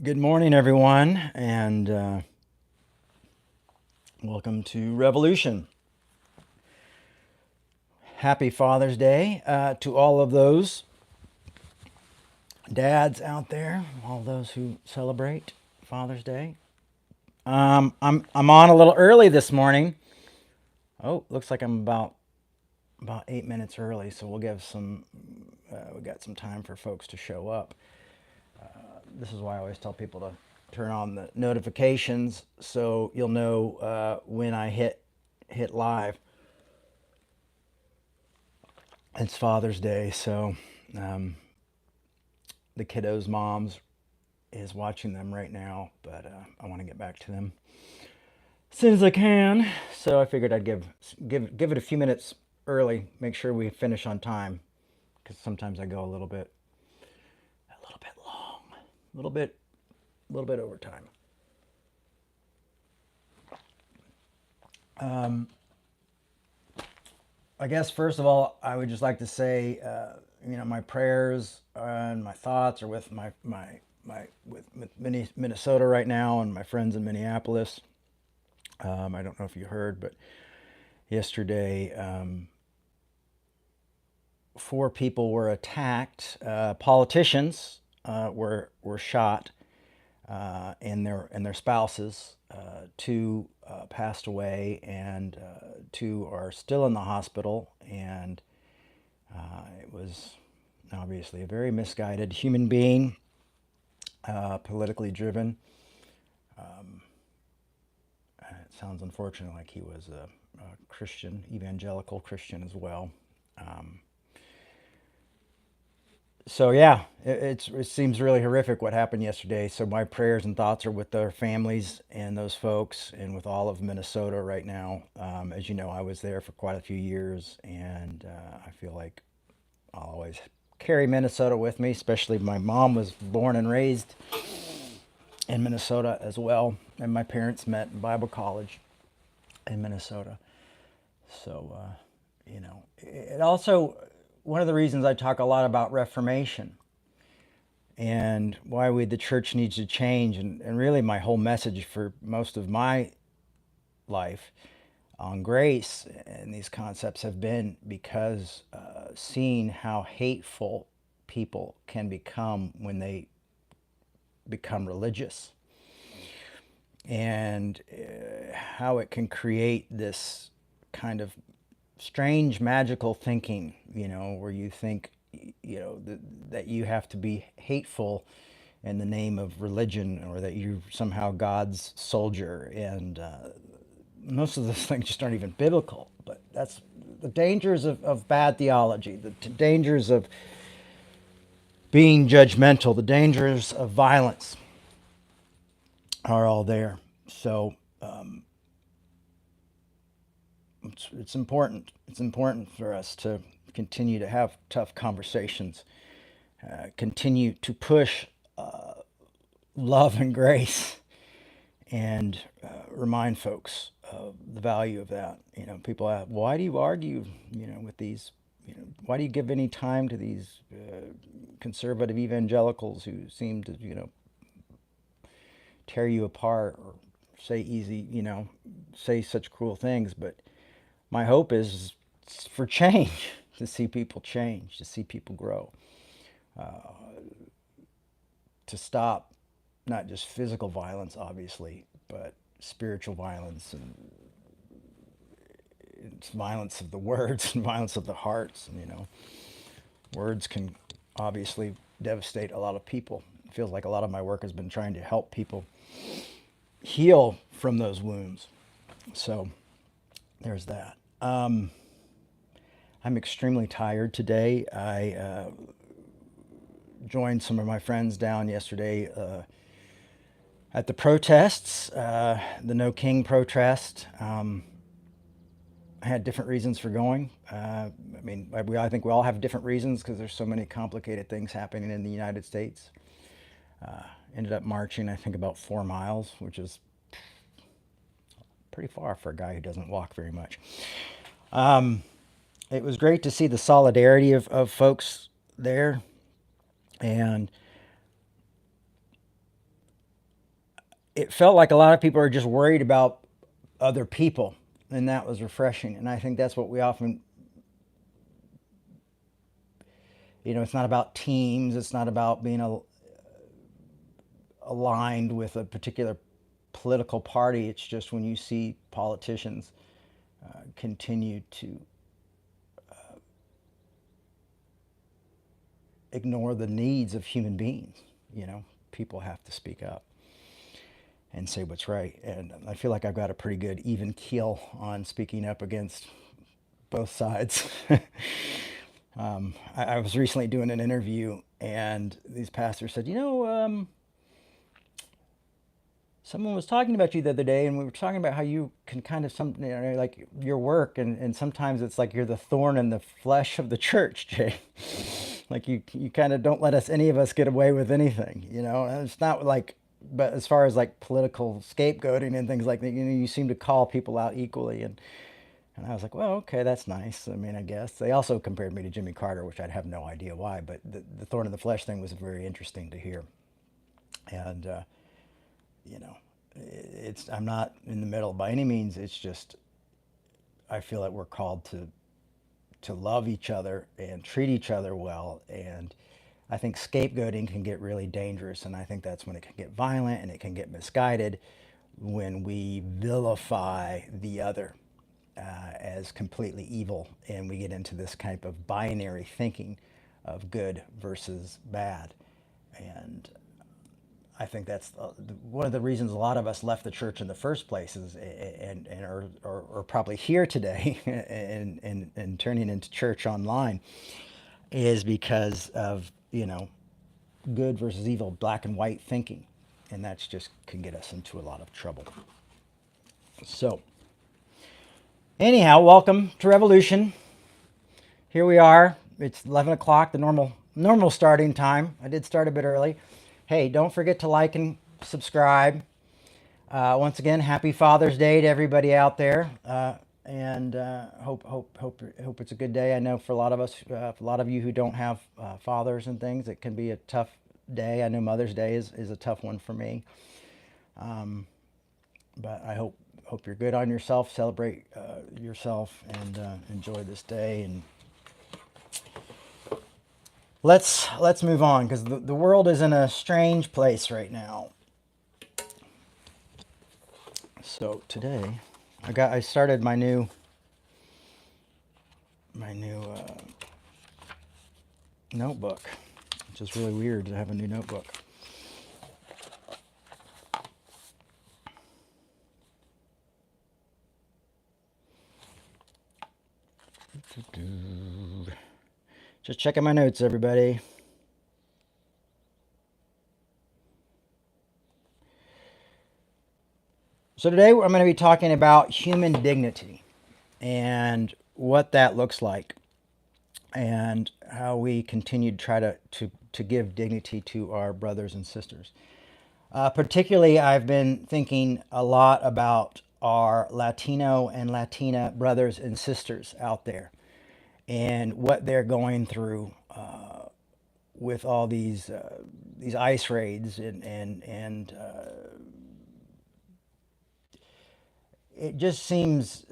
Good morning, everyone, and welcome to Revolution. Happy Father's Day to all of those dads out there, all those who celebrate Father's Day. I'm on a little early this morning. Oh, looks like I'm about 8 minutes early, so we'll give some. We got some time for folks to show up. This is why I always tell people to turn on the notifications so you'll know when I hit live. It's Father's Day, so um, the kiddos' moms is watching them right now, but I want to get back to them as soon as I can. So I figured I'd give it a few minutes early, make sure we finish on time, because sometimes I go a little bit long, a little bit over time. I guess first of all, I would just like to say, my prayers and my thoughts are with with Minnesota right now and my friends in Minneapolis. I don't know if you heard, but yesterday, 4 people were attacked. Politicians were shot, and their spouses. 2 passed away, and 2 are still in the hospital. And it was obviously a very misguided human being, politically driven. It sounds unfortunate, like he was a Christian, evangelical Christian as well. Um, so yeah, it seems really horrific what happened yesterday. So my prayers and thoughts are with their families and those folks, and with all of Minnesota right now. As you know, I was there for quite a few years, and I feel like I'll always carry Minnesota with me. Especially my mom was born and raised in Minnesota as well, and my parents met in Bible college in Minnesota. So it also, one of the reasons I talk a lot about Reformation and why the church needs to change, and really my whole message for most of my life on grace and these concepts have been because seeing how hateful people can become when they become religious, and how it can create this kind of strange magical thinking, where you think, that you have to be hateful in the name of religion, or that you're somehow God's soldier. And most of those things just aren't even biblical. But that's the dangers of bad theology, the dangers of being judgmental, the dangers of violence are all there. So it's important. It's important for us to continue to have tough conversations, continue to push love and grace, and remind folks of the value of that. People ask, why do you argue, with these, why do you give any time to these conservative evangelicals who seem to, tear you apart, or say such cruel things? But my hope is for change, to see people change, to see people grow, to stop not just physical violence, obviously, but spiritual violence, and it's violence of the words and violence of the hearts. And, words can obviously devastate a lot of people. It feels like a lot of my work has been trying to help people heal from those wounds. So there's that. I'm extremely tired today. I joined some of my friends down yesterday at the protests, the No King protest. I had different reasons for going. I think we all have different reasons because there's so many complicated things happening in the United States. Ended up marching, I think, about 4 miles, which is pretty far for a guy who doesn't walk very much. It was great to see the solidarity of folks there. And it felt like a lot of people are just worried about other people, and that was refreshing. And I think that's what we often, it's not about teams, it's not about being aligned with a particular political party. It's just when you see politicians continue to ignore the needs of human beings, people have to speak up and say what's right. And I feel like I've got a pretty good even keel on speaking up against both sides. I was recently doing an interview, and these pastors said, someone was talking about you the other day, and we were talking about how you can kind of like your work, and sometimes it's like you're the thorn in the flesh of the church, Jay. Like you kind of don't let any of us get away with anything, And it's not like, but as far as like political scapegoating and things like that, you seem to call people out equally, and I was like, well, okay, that's nice. I mean, I guess they also compared me to Jimmy Carter, which I'd have no idea why, but the thorn in the flesh thing was very interesting to hear, and you know, I'm not in the middle by any means. It's just I feel like we're called to love each other and treat each other well. And I think scapegoating can get really dangerous, and I think that's when it can get violent and it can get misguided when we vilify the other as completely evil, and we get into this type of binary thinking of good versus bad. And I think that's one of the reasons a lot of us left the church in the first place is, and are probably here today and turning into church online, is because of, good versus evil, black and white thinking. And that's just can get us into a lot of trouble. So, anyhow, welcome to Revolution. Here we are. It's 11 o'clock, the normal starting time. I did start a bit early. Hey, don't forget to like and subscribe. Once again, happy Father's Day to everybody out there, and hope it's a good day. I know for a lot of us, a lot of you who don't have fathers and things, it can be a tough day. I know Mother's Day is a tough one for me, but I hope you're good on yourself. Celebrate yourself and enjoy this day. And let's move on, because the world is in a strange place right now. So today, I started my new notebook, which is really weird to have a new notebook. Just checking my notes, everybody. So today I'm going to be talking about human dignity and what that looks like, and how we continue to try to give dignity to our brothers and sisters. Particularly, I've been thinking a lot about our Latino and Latina brothers and sisters out there, and what they're going through with all these ICE raids, and it just seems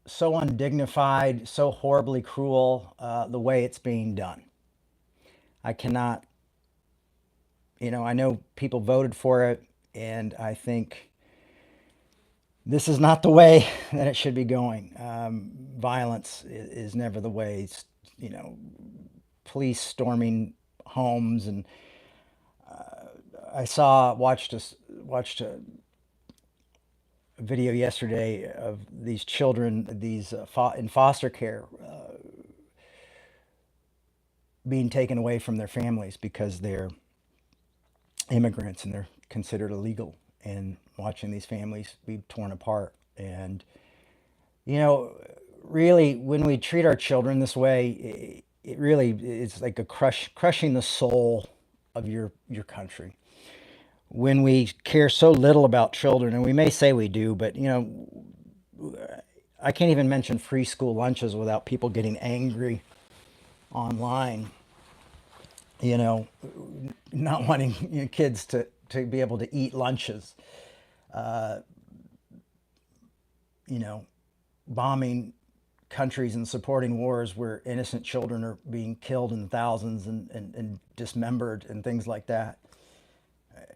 so undignified, so horribly cruel, the way it's being done. I cannot, I know people voted for it, and I think this is not the way that it should be going. Violence is never the way. Police storming homes, and I watched a video yesterday of these children, these in foster care, being taken away from their families because they're immigrants and they're considered illegal, and watching these families be torn apart. And really, when we treat our children this way, it really is like crushing the soul of your country. When we care so little about children, and we may say we do, but I can't even mention free school lunches without people getting angry online. you know, not wanting kids to be able to eat lunches, you know, bombing countries and supporting wars where innocent children are being killed in thousands and dismembered and things like that.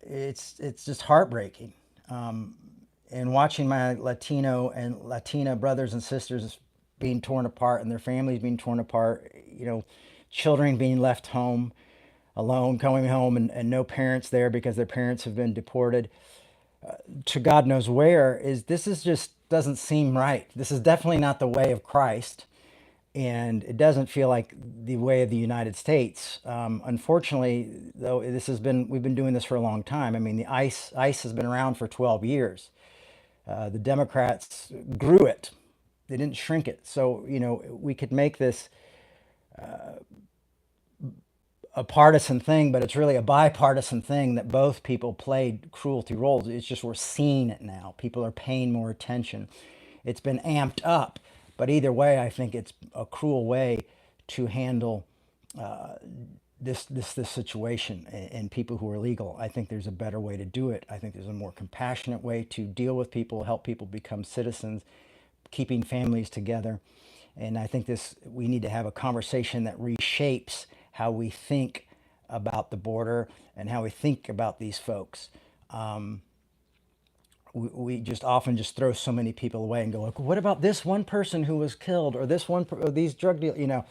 It's just heartbreaking. And watching my Latino and Latina brothers and sisters being torn apart and their families being torn apart, children being left home alone, going home and no parents there because their parents have been deported to God knows where, this is just doesn't seem right. This is definitely not the way of Christ, and it doesn't feel like the way of the United States. Unfortunately, though, we've been doing this for a long time. I mean, the ICE has been around for 12 years. The Democrats grew it; they didn't shrink it. So we could make this a partisan thing, but it's really a bipartisan thing that both people played cruelty roles. It's just we're seeing it now. People are paying more attention. It's been amped up, but either way, I think it's a cruel way to handle this situation and people who are legal. I think there's a better way to do it. I think there's a more compassionate way to deal with people, help people become citizens, keeping families together. And I think we need to have a conversation that reshapes how we think about the border and how we think about these folks. We just often just throw so many people away and go like, what about this one person who was killed, or this one, or these drug dealers,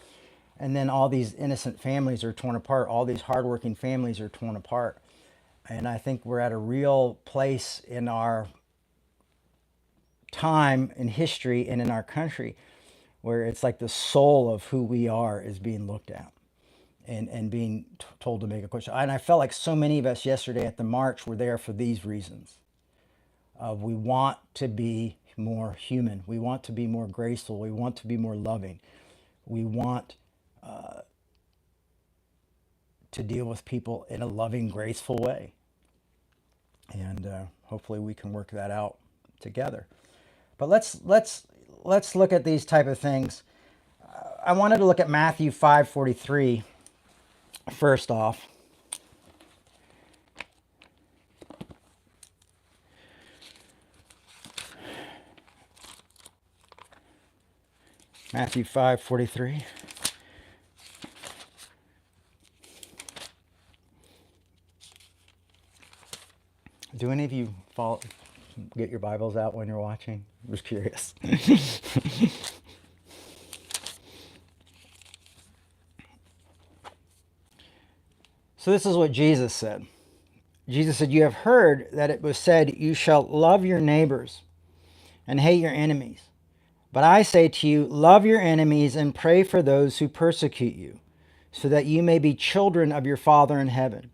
and then all these innocent families are torn apart. All these hardworking families are torn apart. And I think we're at a real place in our time in history and in our country where it's like the soul of who we are is being looked at and being told to make a question. And I felt like so many of us yesterday at the march were there for these reasons. We want to be more human. We want to be more graceful. We want to be more loving. We want to deal with people in a loving, graceful way. And hopefully we can work that out together. But let's look at these type of things. I wanted to look at Matthew 5:43 first off. Matthew 5:43. Do any of you get your Bibles out when you're watching? I'm just curious. So this is what Jesus said. Jesus said, "You have heard that it was said, you shall love your neighbors and hate your enemies. But I say to you, love your enemies and pray for those who persecute you, so that you may be children of your Father in heaven.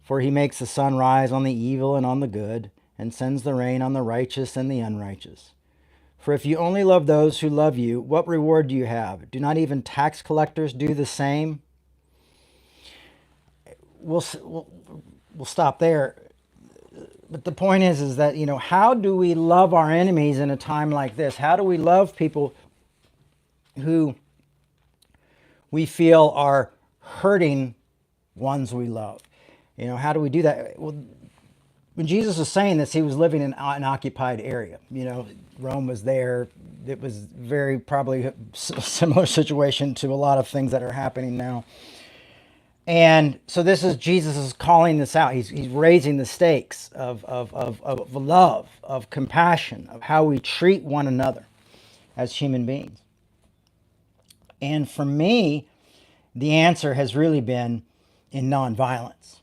For he makes the sun rise on the evil and on the good, and sends the rain on the righteous and the unrighteous. For if you only love those who love you, what reward do you have? Do not even tax collectors do the same?" We'll stop there. But the point is that, how do we love our enemies in a time like this? How do we love people who we feel are hurting ones we love? How do we do that? Well, when Jesus was saying this, he was living in an occupied area. Rome was there. It was very probably a similar situation to a lot of things that are happening now. And so this is Jesus is calling this out. He's raising the stakes of love, of compassion, of how we treat one another as human beings. And for me, the answer has really been in nonviolence.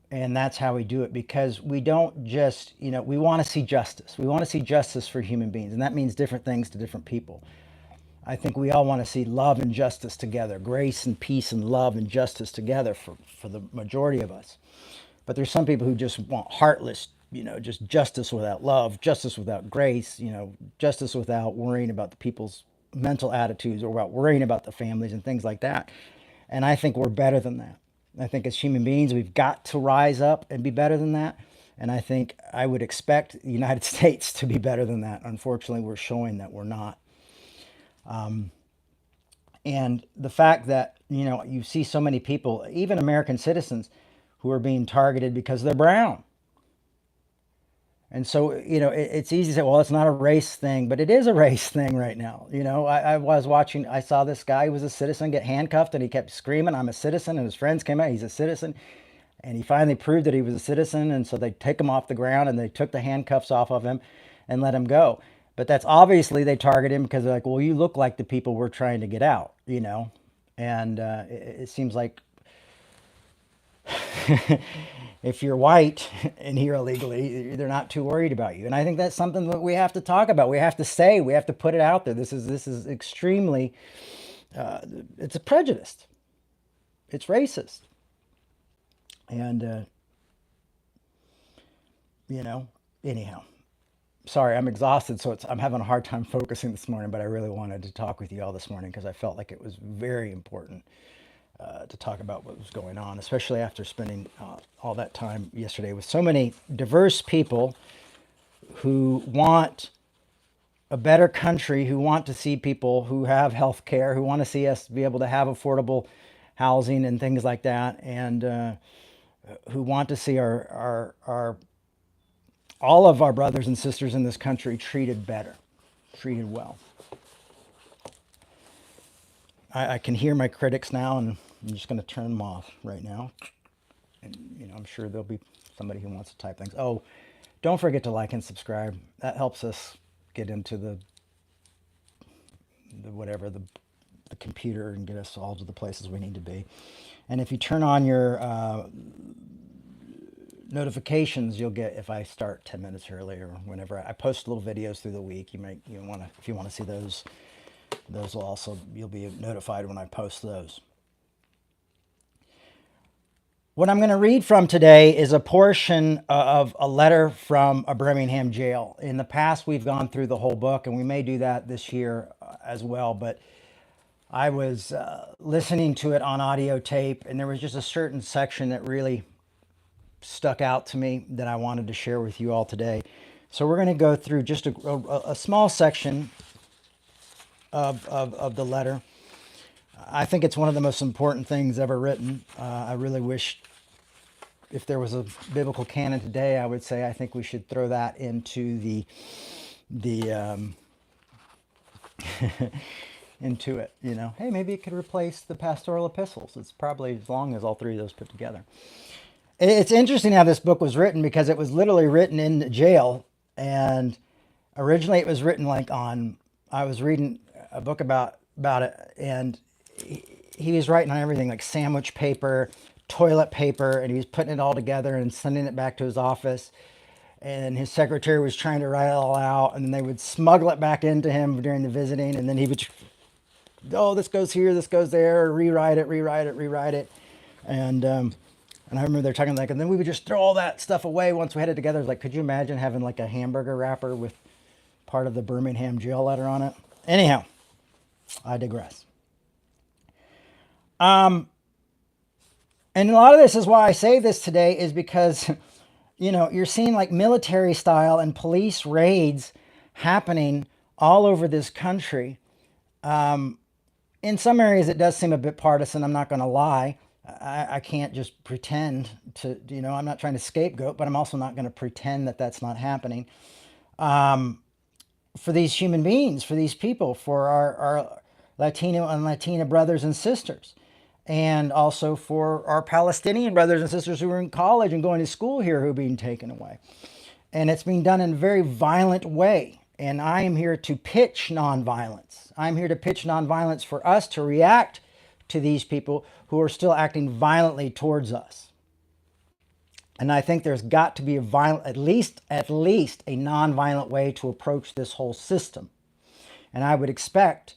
And that's how we do it, because we don't just, we want to see justice. We want to see justice for human beings. And that means different things to different people. I think we all want to see love and justice together, grace and peace and love and justice together for the majority of us. But there's some people who just want heartless, just justice without love, justice without grace, justice without worrying about the people's mental attitudes or about worrying about the families and things like that. And I think we're better than that. I think as human beings, we've got to rise up and be better than that. And I think I would expect the United States to be better than that. Unfortunately, we're showing that we're not. And the fact that, you see so many people, even American citizens, who are being targeted because they're brown. And so, it's easy to say, well, it's not a race thing, but it is a race thing right now. I was watching, I saw this guy who was a citizen get handcuffed and he kept screaming, I'm a citizen. And his friends came out, he's a citizen. And he finally proved that he was a citizen. And so they take him off the ground and they took the handcuffs off of him and let him go. But that's obviously they target him because they're like, well, you look like the people we're trying to get out. And it seems like if you're white and here illegally, they're not too worried about you. And I think that's something that we have to talk about. We have to say, we have to put it out there. This is extremely, it's a prejudice. It's racist. And, anyhow, sorry, I'm exhausted. So I'm having a hard time focusing this morning, but I really wanted to talk with you all this morning because I felt like it was very important to talk about what was going on, especially after spending all that time yesterday with so many diverse people who want a better country, who want to see people who have health care, who want to see us be able to have affordable housing and things like that, and who want to see our all of our brothers and sisters in this country treated better, treated well. I can hear my critics now, and I'm just going to turn them off right now. And, I'm sure there'll be somebody who wants to type things. Oh, don't forget to like and subscribe. That helps us get into the whatever, the computer and get us all to the places we need to be. And if you turn on your notifications, you'll get, if I start 10 minutes early or whenever I post little videos through the week, you want to, if you want to see those will also, you'll be notified when I post those. What I'm going to read from today is a portion of a letter from a Birmingham jail. In the past, we've gone through the whole book, and we may do that this year as well, but I was listening to it on audio tape, and there was just a certain section that really stuck out to me that I wanted to share with you all today. So we're going to go through just a small section of the letter. I think it's one of the most important things ever written. I really wish if there was a biblical canon today, I would say I think we should throw that into the into it. Hey, maybe it could replace the pastoral epistles. It's probably as long as all three of those put together. It's interesting how this book was written because it was literally written in jail, and originally it was written I was reading a book about it, and he was writing on everything like sandwich paper, toilet paper, and he was putting it all together and sending it back to his office. And his secretary was trying to write it all out, and then they would smuggle it back into him during the visiting, and then he would, oh, this goes here, this goes there, rewrite it. And I remember they're talking and then we would just throw all that stuff away once we had it together. It's like, could you imagine having like a hamburger wrapper with part of the Birmingham jail letter on it? Anyhow, I digress. And a lot of this is why I say this today is because, you're seeing like military style and police raids happening all over this country. In some areas, it does seem a bit partisan. I'm not going to lie. I can't just pretend to, I'm not trying to scapegoat, but I'm also not going to pretend that that's not happening. For these human beings, for these people, for our Latino and Latina brothers and sisters, and also for our Palestinian brothers and sisters who are in college and going to school here who are being taken away. And it's being done in a very violent way. And I am here to pitch nonviolence. I'm here to pitch nonviolence for us to react to these people who are still acting violently towards us. And I think there's got to be at least a nonviolent way to approach this whole system. And I would expect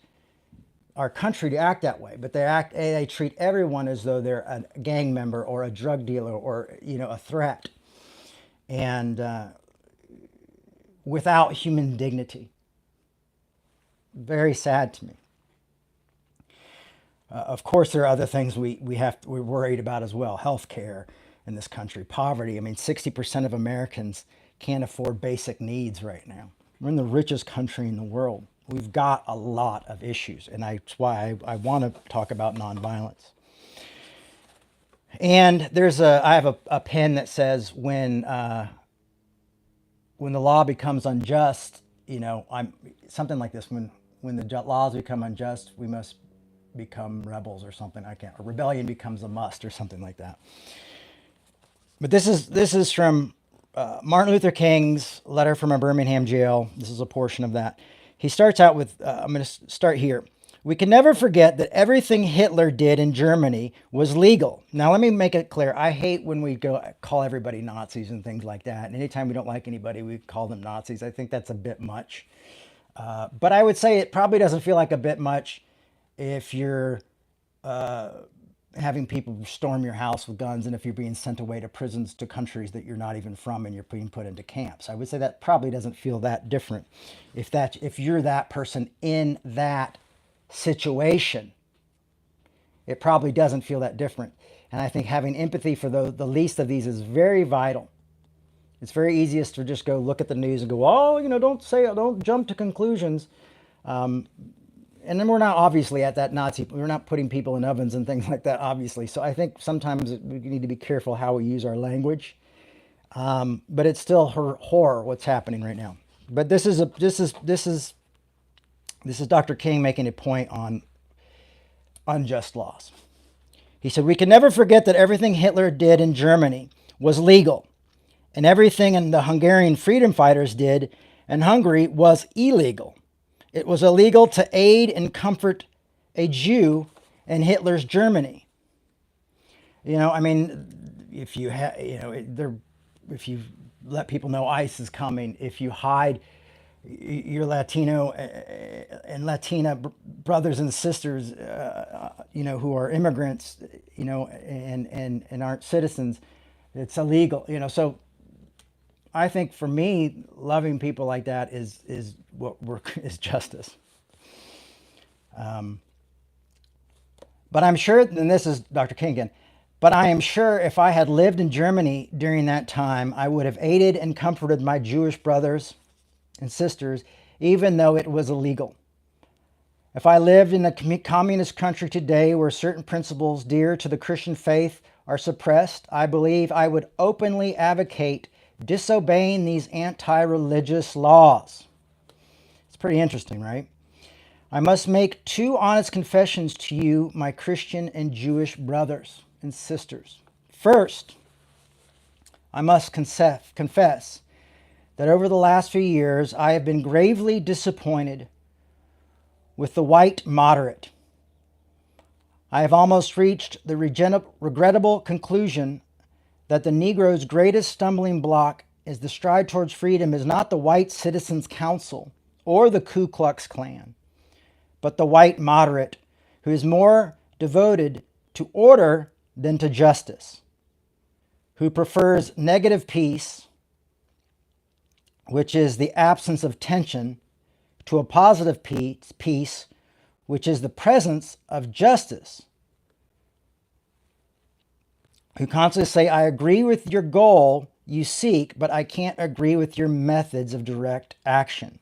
our country to act that way, but they treat everyone as though they're a gang member or a drug dealer or a threat, and without human dignity. Very sad to me. Of course, there are other things we're worried about as well. Healthcare in this country, poverty. I mean, 60% of Americans can't afford basic needs right now. We're in the richest country in the world. We've got a lot of issues, and that's why I want to talk about nonviolence. And I have a pen that says when the law becomes unjust, I'm something like this. When the laws become unjust, we must become rebels or something. I can't. A rebellion becomes a must or something like that. But this is from Martin Luther King's letter from a Birmingham jail. This is a portion of that. He starts out with, I'm going to start here. We can never forget that everything Hitler did in Germany was legal. Now, let me make it clear. I hate when we go call everybody Nazis and things like that. And anytime we don't like anybody, we call them Nazis. I think that's a bit much. But I would say it probably doesn't feel like a bit much if you're having people storm your house with guns, and if you're being sent away to prisons to countries that you're not even from and you're being put into camps. I would say that probably doesn't feel that different if you're that person in that situation. It probably doesn't feel that different. And I think having empathy for the least of these is very vital. It's very easiest to just go look at the news and go, oh, don't jump to conclusions. And then we're not obviously at that Nazi, we're not putting people in ovens and things like that, obviously. So I think sometimes we need to be careful how we use our language. But it's still horror what's happening right now. But this is Dr. King making a point on unjust laws. He said, we can never forget that everything Hitler did in Germany was legal, and everything the Hungarian freedom fighters did in Hungary was illegal. It was illegal to aid and comfort a Jew in Hitler's Germany. If you if you let people know ICE is coming, if you hide your Latino and Latina brothers and sisters, who are immigrants, and aren't citizens, it's illegal. So I think for me, loving people like that is justice. But I'm sure, and this is Dr. King again, but I am sure if I had lived in Germany during that time, I would have aided and comforted my Jewish brothers and sisters, even though it was illegal. If I lived in a communist country today where certain principles dear to the Christian faith are suppressed, I believe I would openly advocate disobeying these anti-religious laws. It's pretty interesting, right? I must make two honest confessions to you, my Christian and Jewish brothers and sisters. First, I must confess that over the last few years, I have been gravely disappointed with the white moderate. I have almost reached the regrettable conclusion that the Negro's greatest stumbling block is the stride towards freedom is not the White Citizens Council or the Ku Klux Klan, but the white moderate who is more devoted to order than to justice, who prefers negative peace, which is the absence of tension, to a positive peace, which is the presence of justice, who constantly say, I agree with your goal you seek, but I can't agree with your methods of direct action.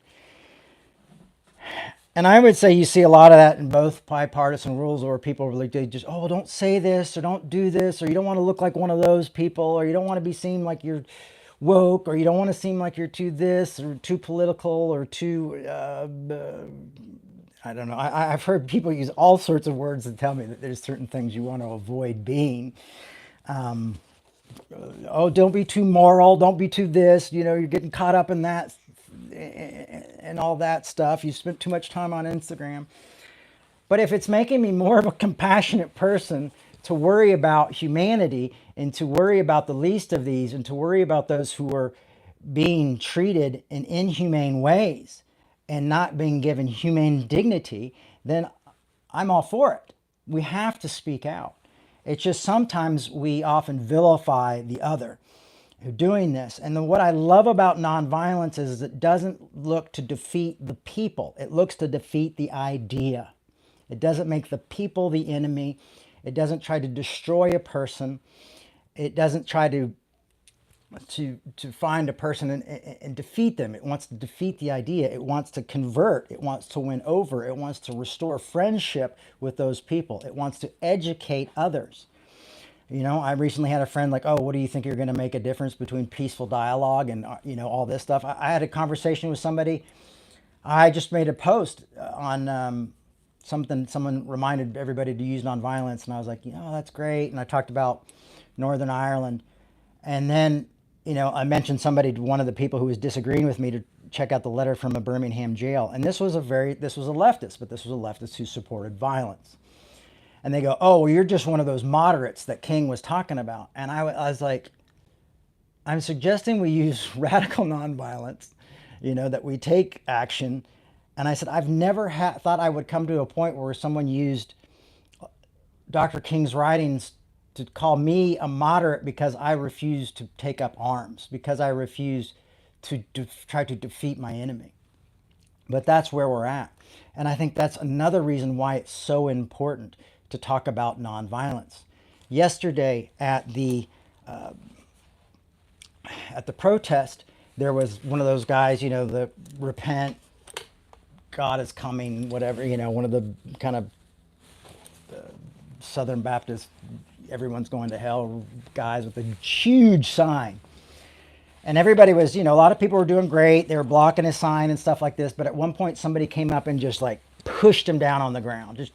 And I would say you see a lot of that in both bipartisan rules, or people really just, oh, don't say this, or don't do this, or you don't want to look like one of those people, or you don't want to be seen like you're woke, or you don't want to seem like you're too this, or too political, or too, I don't know. I've heard people use all sorts of words to tell me that there's certain things you want to avoid being. Oh, don't be too moral, don't be too this, you're getting caught up in that and all that stuff. You spent too much time on Instagram. But if it's making me more of a compassionate person to worry about humanity and to worry about the least of these and to worry about those who are being treated in inhumane ways and not being given humane dignity, then I'm all for it. We have to speak out. It's just sometimes we often vilify the other who are doing this. And then what I love about nonviolence is it doesn't look to defeat the people. It looks to defeat the idea. It doesn't make the people the enemy. It doesn't try to destroy a person. It doesn't try to to find a person and defeat them. It wants to defeat the idea. It wants to convert. It wants to win over. It wants to restore friendship with those people. It wants to educate others. I recently had a friend like, oh, what do you think you're going to make a difference between peaceful dialogue and, all this stuff? I had a conversation with somebody. I just made a post on something, someone reminded everybody to use nonviolence. And I was like, that's great. And I talked about Northern Ireland. And then, I mentioned somebody, one of the people who was disagreeing with me, to check out the letter from a Birmingham jail. And this was a leftist, but this was a leftist who supported violence. And they go, oh, well, you're just one of those moderates that King was talking about. And I was like, I'm suggesting we use radical nonviolence, that we take action. And I said, I've never thought I would come to a point where someone used Dr. King's writings to call me a moderate because I refuse to take up arms, because I refuse to try to defeat my enemy. But that's where we're at. And I think that's another reason why it's so important to talk about nonviolence. Yesterday at the protest, there was one of those guys, the repent, God is coming, whatever, one of the kind of Southern Baptist, everyone's going to hell guys with a huge sign. And everybody was, a lot of people were doing great. They were blocking his sign and stuff like this. But at one point, somebody came up and just like pushed him down on the ground, just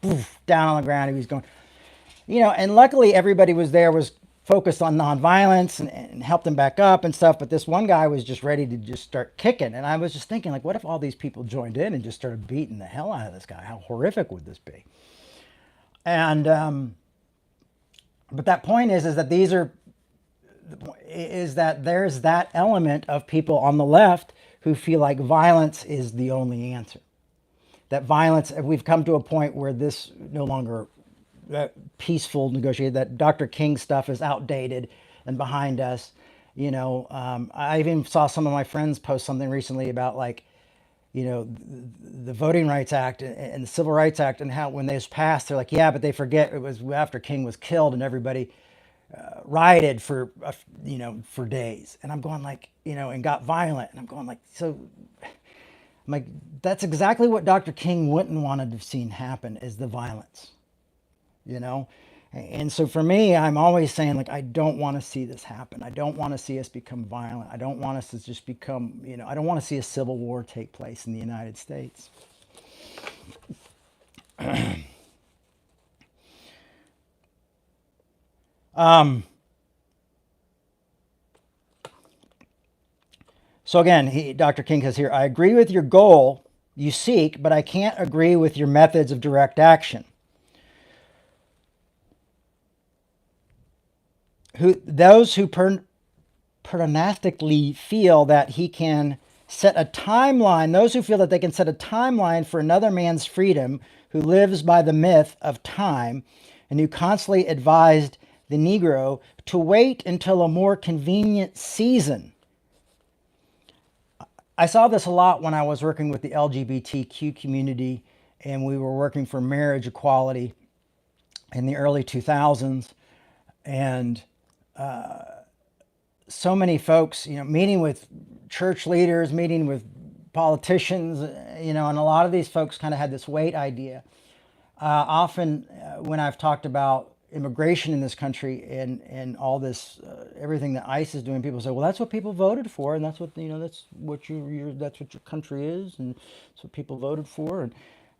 poof, down on the ground. He was going, and luckily everybody was focused on nonviolence and helped him back up and stuff. But this one guy was just ready to just start kicking. And I was just thinking, like, what if all these people joined in and just started beating the hell out of this guy? How horrific would this be? And, but that point is that there's that element of people on the left who feel like violence is the only answer. That violence, we've come to a point where this no longer peaceful negotiation, that Dr. King stuff is outdated and behind us. I even saw some of my friends post something recently about like, the Voting Rights Act and the Civil Rights Act, and how when they was passed, they're like, yeah, but they forget it was after King was killed and everybody rioted for days. And I'm going like, and got violent. And I'm going like, so I'm like, that's exactly what Dr. King wouldn't want to have seen happen, is the violence. And so for me, I'm always saying, like, I don't want to see this happen. I don't want to see us become violent. I don't want us to just become, I don't want to see a civil war take place in the United States. So again, Dr. King says here, I agree with your goal you seek, but I can't agree with your methods of direct action. Those who pronastically feel that he can set a timeline, those who feel that they can set a timeline for another man's freedom, who lives by the myth of time, and who constantly advised the Negro to wait until a more convenient season. I saw this a lot when I was working with the LGBTQ community, and we were working for marriage equality in the early 2000s. And so many folks, meeting with church leaders, meeting with politicians, and a lot of these folks kind of had this wait idea. Often when I've talked about immigration in this country and all this, everything that ICE is doing, people say, well, that's what people voted for. And that's what, that's what that's what your country is. And that's what people voted for.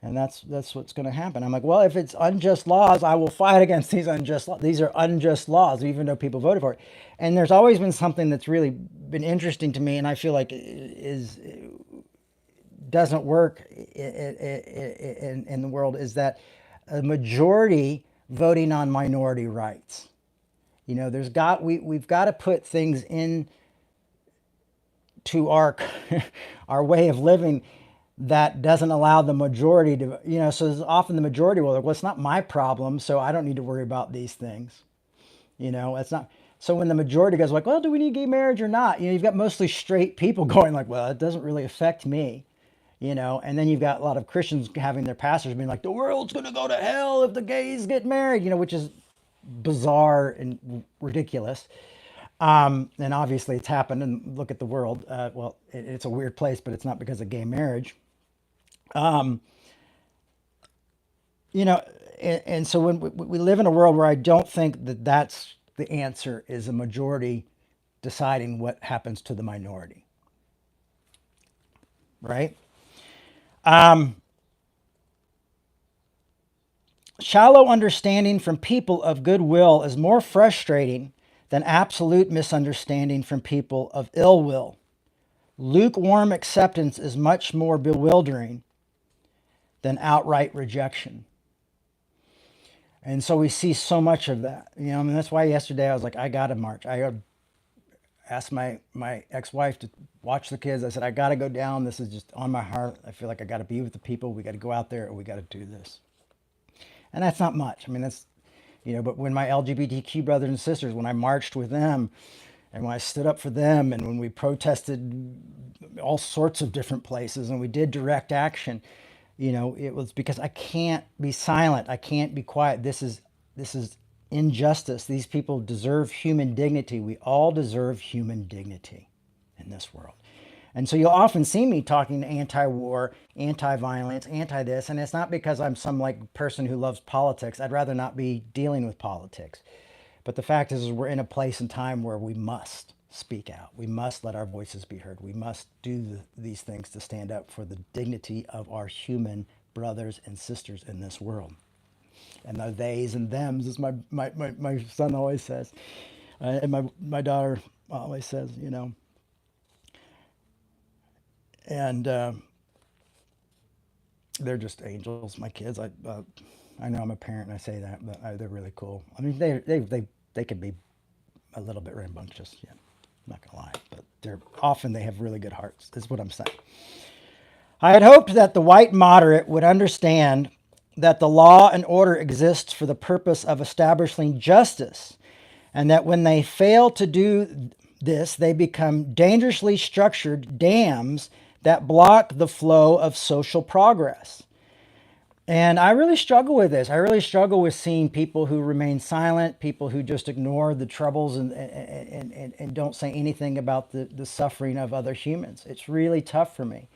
And that's what's going to happen. I'm like, well, if it's unjust laws, I will fight against these unjust laws. These are unjust laws, even though people voted for it. And there's always been something that's really been interesting to me, and I feel like doesn't work in the world, is that a majority voting on minority rights. We've got to put things in to our our way of living that doesn't allow the majority to, so often the majority will, well, it's not my problem, so I don't need to worry about these things. It's not. So when the majority goes like, well, do we need gay marriage or not? You've got mostly straight people going like, well, it doesn't really affect me. And then you've got a lot of Christians having their pastors being like, the world's going to go to hell if the gays get married, which is bizarre and ridiculous. And obviously it's happened, and look at the world. Well, it's a weird place, but it's not because of gay marriage. Um, you know, and so when we live in a world where I don't think that that's the answer is a majority deciding what happens to the minority, right? Um, Shallow understanding from people of goodwill is more frustrating than absolute misunderstanding from people of ill will. Lukewarm acceptance is much more bewildering than outright rejection. And so we see so much of that. I mean, that's why yesterday I was like, I got to march. I asked my ex-wife to watch the kids. I said, I got to go down. This is just on my heart. I feel like I got to be with the people. We got to go out there and we got to do this. And that's not much. I mean, but when my LGBTQ brothers and sisters, when I marched with them and when I stood up for them and when we protested all sorts of different places and we did direct action, it was because I can't be silent. I can't be quiet. This is injustice. These people deserve human dignity. We all deserve human dignity in this world. And so you'll often see me talking anti-war, anti-violence, anti-this, and it's not because I'm some like person who loves politics. I'd rather not be dealing with politics. But the fact is we're in a place and time where we must speak out. We must let our voices be heard. We must do these things to stand up for the dignity of our human brothers and sisters in this world. And the theys and thems, as my son always says, and my daughter always says, and they're just angels, my kids. I know I'm a parent and I say that, but they're really cool. I mean, they can be a little bit rambunctious, yeah, I'm not gonna lie, but they have really good hearts. Is what I'm saying. I had hoped that the white moderate would understand that the law and order exists for the purpose of establishing justice, and that when they fail to do this, they become dangerously structured dams that block the flow of social progress. And I really struggle with this. I really struggle with seeing people who remain silent, people who just ignore the troubles and don't say anything about the suffering of other humans. It's really tough for me.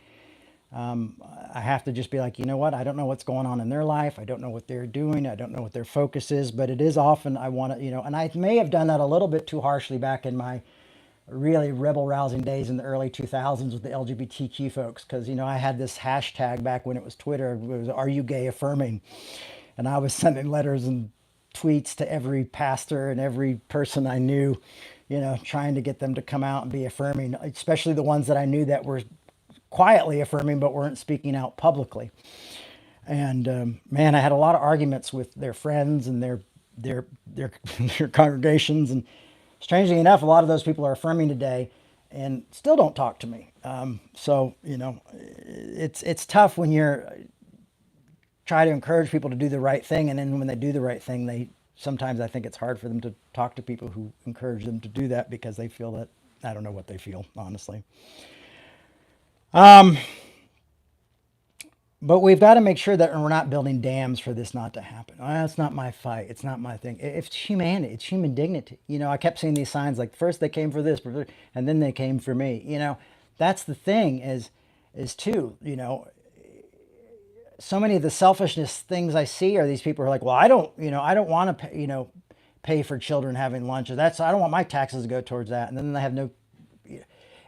I have to just be like, you know what? I don't know what's going on in their life. I don't know what they're doing. I don't know what their focus is, but it is often I want to, and I may have done that a little bit too harshly back in my really rebel rousing days in the early 2000s with the LGBTQ folks. Cause I had this hashtag back when it was Twitter. It was, "Are you gay affirming?" And I was sending letters and tweets to every pastor and every person I knew, trying to get them to come out and be affirming, especially the ones that I knew that were quietly affirming but weren't speaking out publicly. And man, I had a lot of arguments with their friends and their their congregations. And strangely enough, a lot of those people are affirming today and still don't talk to me. So it's tough when you're try to encourage people to do the right thing, and then when they do the right thing, they sometimes I think it's hard for them to talk to people who encourage them to do that because they feel that I don't know what they feel honestly. Um, But we've got to make sure that we're not building dams for this not to happen. Oh, that's not my fight. It's not my thing. It's humanity. It's human dignity. I kept seeing these signs like first they came for this, and then they came for me. That's the thing is too. So many of the selfishness things I see are these people who are like, well, I don't want to, pay for children having lunch. Or I don't want my taxes to go towards that, and then they have no.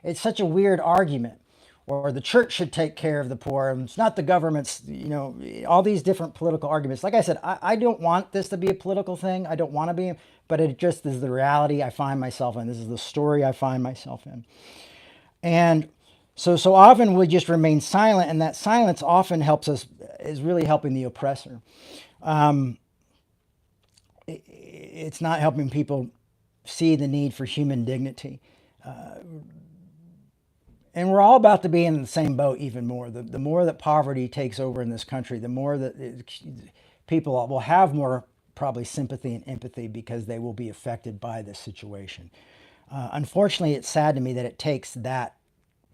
It's such a weird argument. Or the church should take care of the poor. And it's not the government's, all these different political arguments. Like I said, I don't want this to be a political thing. I don't want to be, but it just is the reality I find myself in. This is the story I find myself in. And so often we just remain silent, and that silence often is really helping the oppressor. Um, it's not helping people see the need for human dignity. And we're all about to be in the same boat even more. The more that poverty takes over in this country, the more that people will have more probably sympathy and empathy because they will be affected by this situation. Unfortunately, it's sad to me that it takes that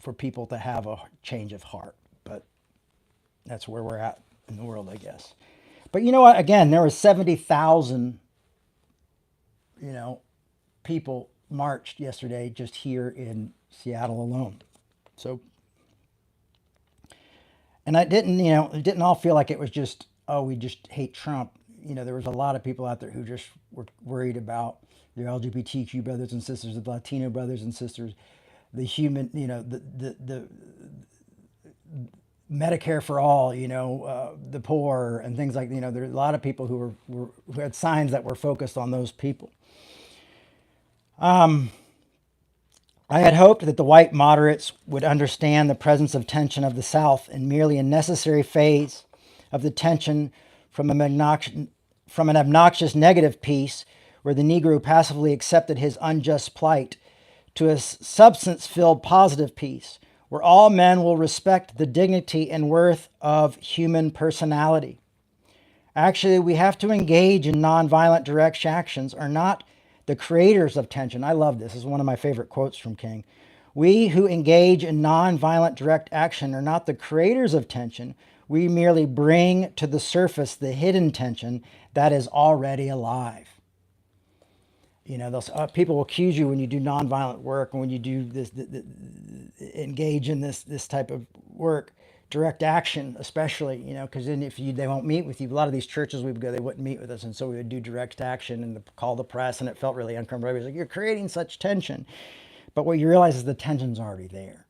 for people to have a change of heart, but that's where we're at in the world, I guess. But you know what? Again, there was 70,000, people marched yesterday just here in Seattle alone. So, and I didn't, it didn't all feel like it was just, oh, we just hate Trump. There was a lot of people out there who just were worried about their LGBTQ brothers and sisters, the Latino brothers and sisters, the human, the Medicare for all, the poor and things like, there are a lot of people who had signs that were focused on those people. I had hoped that the white moderates would understand the presence of tension of the South and merely a necessary phase of the tension from an obnoxious negative piece where the Negro passively accepted his unjust plight to a substance-filled positive piece where all men will respect the dignity and worth of human personality. Actually, we have to engage in nonviolent direct actions, are not the creators of tension. I love this. This is one of my favorite quotes from King. We who engage in nonviolent direct action are not the creators of tension. We merely bring to the surface the hidden tension that is already alive. People will accuse you when you do nonviolent work and when you do this, engage in this type of work, direct action, especially, because then they won't meet with you. A lot of these churches we would go, they wouldn't meet with us, and so we would do direct action and call the press, and it felt really uncomfortable. Everybody's like, you're creating such tension, but what you realize is the tension's already there.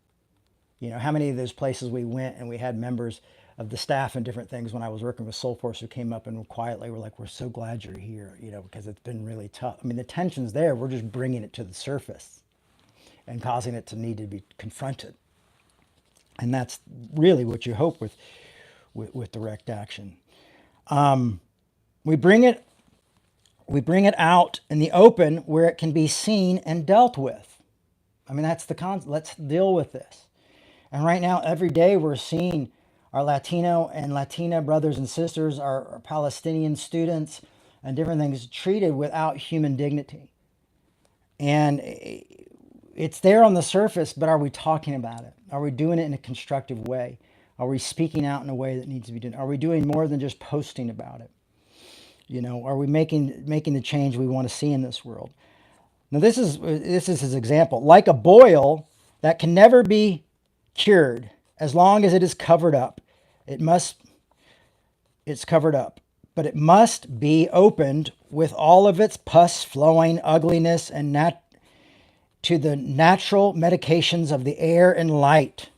How many of those places we went and we had members of the staff and different things when I was working with Soul Force who came up and quietly were like, we're so glad you're here, because it's been really tough. I mean, the tension's there. We're just bringing it to the surface and causing it to need to be confronted. And that's really what you hope with direct action. We bring it out in the open where it can be seen and dealt with. I mean, that's the concept. Let's deal with this. And right now, every day we're seeing our Latino and Latina brothers and sisters, our Palestinian students, and different things treated without human dignity. And it's there on the surface, but are we talking about it? Are we doing it in a constructive way? Are we speaking out in a way that needs to be done? Are we doing more than just posting about it? Are we making the change we want to see in this world? Now, this is his example. Like a boil that can never be cured as long as it is covered up. It's covered up, but it must be opened with all of its pus flowing ugliness and to the natural medications of the air and light.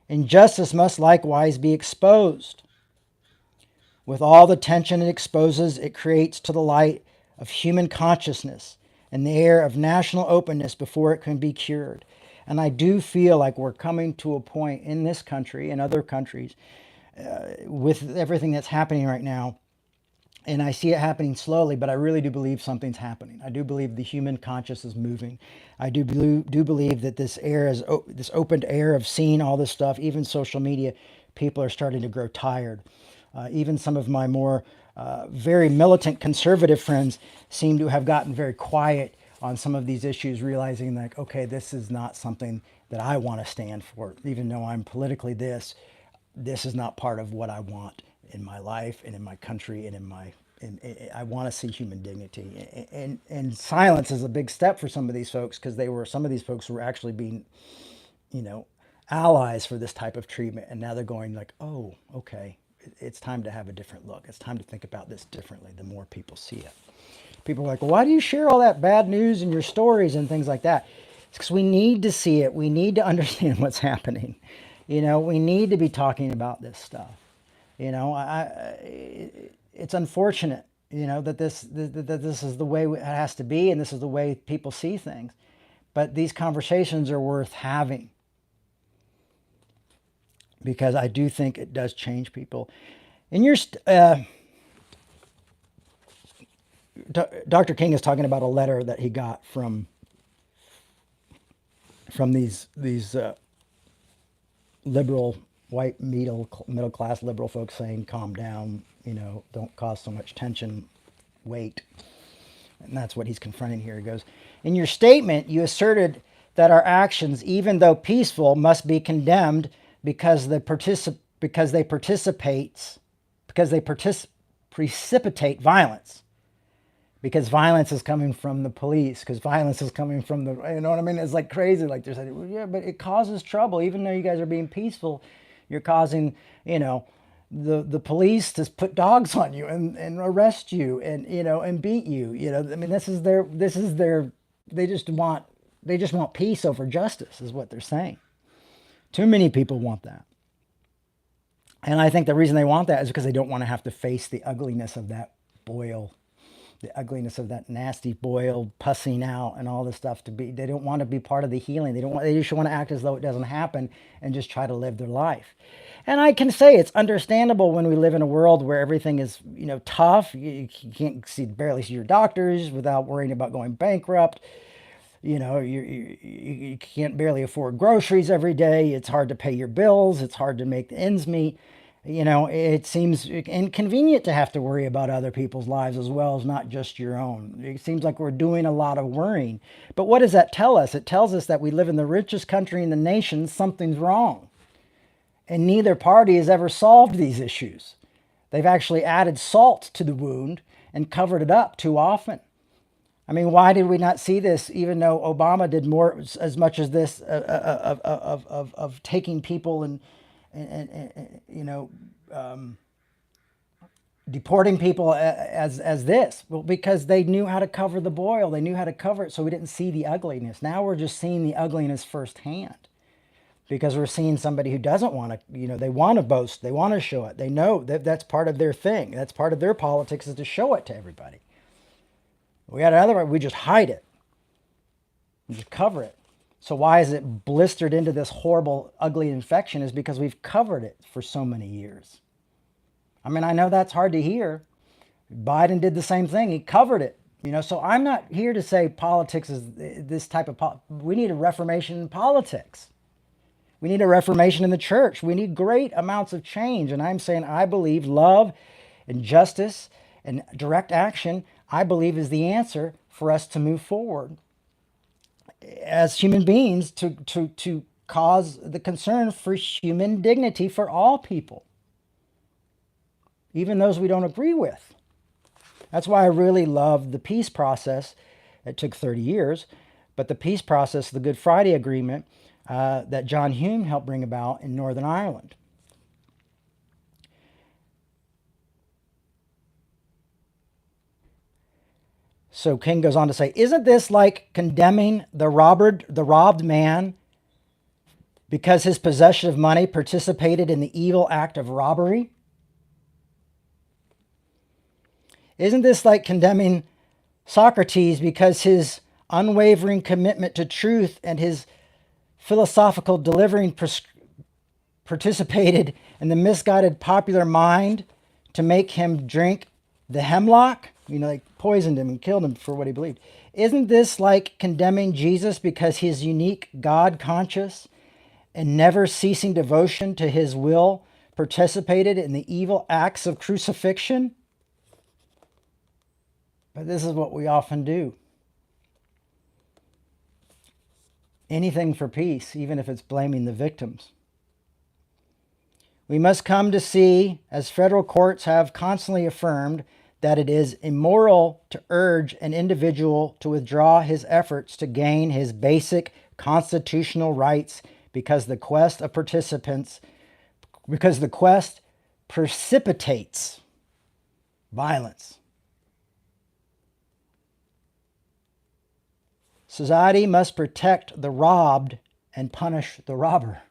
Injustice must likewise be exposed with all the tension it exposes, it creates to the light of human consciousness and the air of national openness before it can be cured. And I do feel like we're coming to a point in this country and other countries with everything that's happening right now. And I see it happening slowly, but I really do believe something's happening. I do believe the human conscious is moving. I do believe that this opened air of seeing all this stuff, even social media, people are starting to grow tired. Even some of my more very militant conservative friends seem to have gotten very quiet on some of these issues, realizing like, okay, this is not something that I want to stand for. Even though I'm politically this is not part of what I want in my life and in my country and I want to see human dignity. And silence is a big step for some of these folks, because some of these folks were actually being, allies for this type of treatment. And now they're going like, oh, okay, it's time to have a different look. It's time to think about this differently the more people see it. People are like, well, why do you share all that bad news in your stories and things like that? It's because we need to see it. We need to understand what's happening. We need to be talking about this stuff. It's unfortunate, that this is the way it has to be, and this is the way people see things. But these conversations are worth having, because I do think it does change people. In your Dr. King is talking about a letter that he got from these liberal white middle class liberal folks saying, calm down, don't cause so much tension, wait. And that's what he's confronting here. He goes, in your statement, you asserted that our actions, even though peaceful, must be condemned because they precipitate violence. because violence is coming from the police, because violence is coming from the, you know what I mean? It's like crazy. Like they're saying, well, yeah, but it causes trouble. Even though you guys are being peaceful, you're causing, you know, the police to put dogs on you and arrest you and, you know, and beat you. You know, I mean, they just want peace over justice is what they're saying. Too many people want that. And I think the reason they want that is because they don't want to have to face the ugliness of that boil, the ugliness of that nasty boil pussing out and all this stuff. They don't want to be part of the healing. They just want to act as though it doesn't happen and just try to live their life. And I can say it's understandable when we live in a world where everything is, you know, tough. You can't barely see your doctors without worrying about going bankrupt. You know, you can't barely afford groceries every day. It's hard to pay your bills. It's hard to make the ends meet. You know, it seems inconvenient to have to worry about other people's lives as well as not just your own. It seems like we're doing a lot of worrying. But what does that tell us? It tells us that we live in the richest country in the nation. Something's wrong. And neither party has ever solved these issues. They've actually added salt to the wound and covered it up too often. I mean, why did we not see this, even though Obama did more, as much as this, of taking people and you know, deporting people as this? Well, because they knew how to cover the boil. They knew how to cover it so we didn't see the ugliness. Now we're just seeing the ugliness firsthand because we're seeing somebody who doesn't want to, you know, they want to boast. They want to show it. They know that that's part of their thing. That's part of their politics is to show it to everybody. We had another one, we just hide it. We just cover it. So why is it blistered into this horrible, ugly infection is because we've covered it for so many years. I mean, I know that's hard to hear. Biden did the same thing. He covered it. You know, so I'm not here to say politics is this type of, we need a reformation in politics. We need a reformation in the church. We need great amounts of change. And I'm saying I believe love and justice and direct action, I believe is the answer for us to move forward as human beings to cause the concern for human dignity for all people, even those we don't agree with. That's why I really love the peace process. It took 30 years, but the peace process, the Good Friday Agreement that John Hume helped bring about in Northern Ireland. So King goes on to say, isn't this like condemning the robbed man because his possession of money participated in the evil act of robbery? Isn't this like condemning Socrates because his unwavering commitment to truth and his philosophical delivering participated in the misguided popular mind to make him drink the hemlock? You know, like poisoned him and killed him for what he believed. Isn't this like condemning Jesus because his unique God conscious and never ceasing devotion to his will participated in the evil acts of crucifixion? But this is what we often do. Anything for peace, even if it's blaming the victims. We must come to see, as federal courts have constantly affirmed, that it is immoral to urge an individual to withdraw his efforts to gain his basic constitutional rights because the quest precipitates violence. Society must protect the robbed and punish the robber.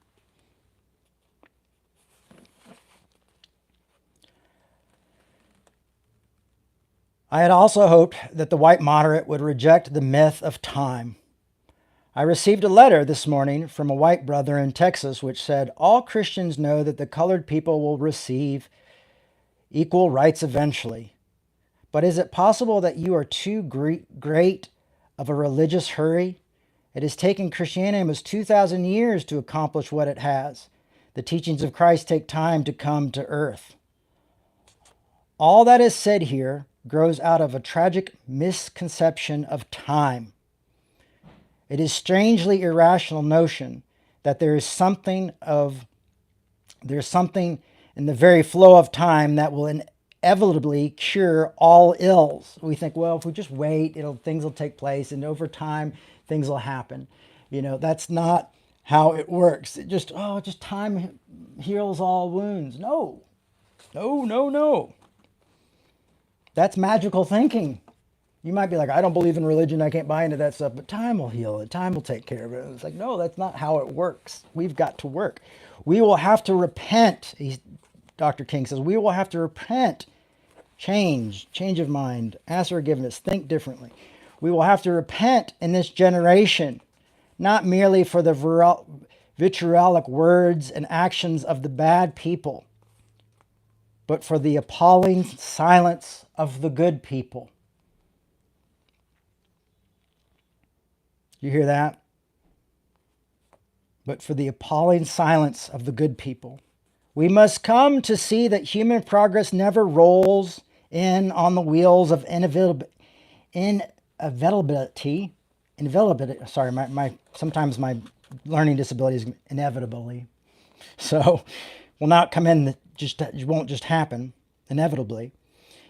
I had also hoped that the white moderate would reject the myth of time. I received a letter this morning from a white brother in Texas which said, all Christians know that the colored people will receive equal rights eventually. But is it possible that you are too great of a religious hurry? It has taken Christianity almost 2,000 years to accomplish what it has. The teachings of Christ take time to come to earth. All that is said here grows out of a tragic misconception of time. It is strangely irrational notion that there's something in the very flow of time that will inevitably cure all ills. We think, well, if we just wait, things will take place, and over time, things will happen. That's not how it works. Just time heals all wounds. No, no, no, no. That's magical thinking. You might be like, I don't believe in religion. I can't buy into that stuff, but time will heal it. Time will take care of it. It's like, no, that's not how it works. We've got to work. We will have to repent. Dr. King says, we will have to repent, change of mind, ask for forgiveness, think differently. We will have to repent in this generation, not merely for the vitriolic words and actions of the bad people, but for the appalling silence of the good people. You hear that? But for the appalling silence of the good people. We must come to see that human progress never rolls in on the wheels of inevitability. Sorry, sometimes my learning disability is inevitably. So will not come in, it won't just happen, inevitably.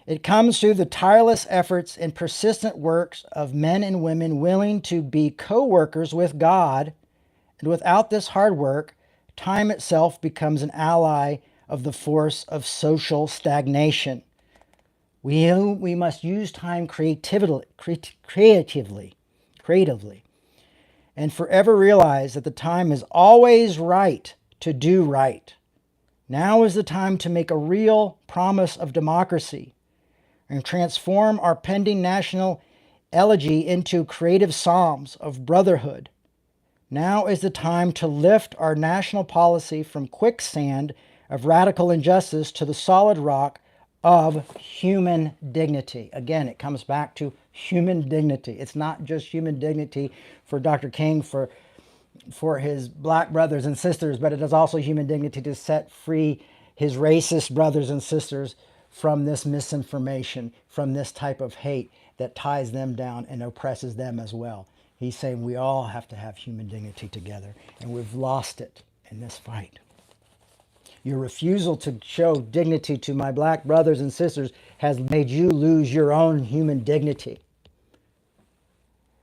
It comes through the tireless efforts and persistent works of men and women willing to be co-workers with God. And without this hard work, time itself becomes an ally of the force of social stagnation. We must use time creatively, and forever realize that the time is always right to do right. Now is the time to make a real promise of democracy and transform our pending national elegy into creative psalms of brotherhood. Now is the time to lift our national policy from quicksand of radical injustice to the solid rock of human dignity. Again, it comes back to human dignity. It's not just human dignity for Dr. King, for his black brothers and sisters, but it is also human dignity to set free his racist brothers and sisters from this misinformation, from this type of hate that ties them down and oppresses them as well. He's saying we all have to have human dignity together, and we've lost it in this fight. Your refusal to show dignity to my black brothers and sisters has made you lose your own human dignity.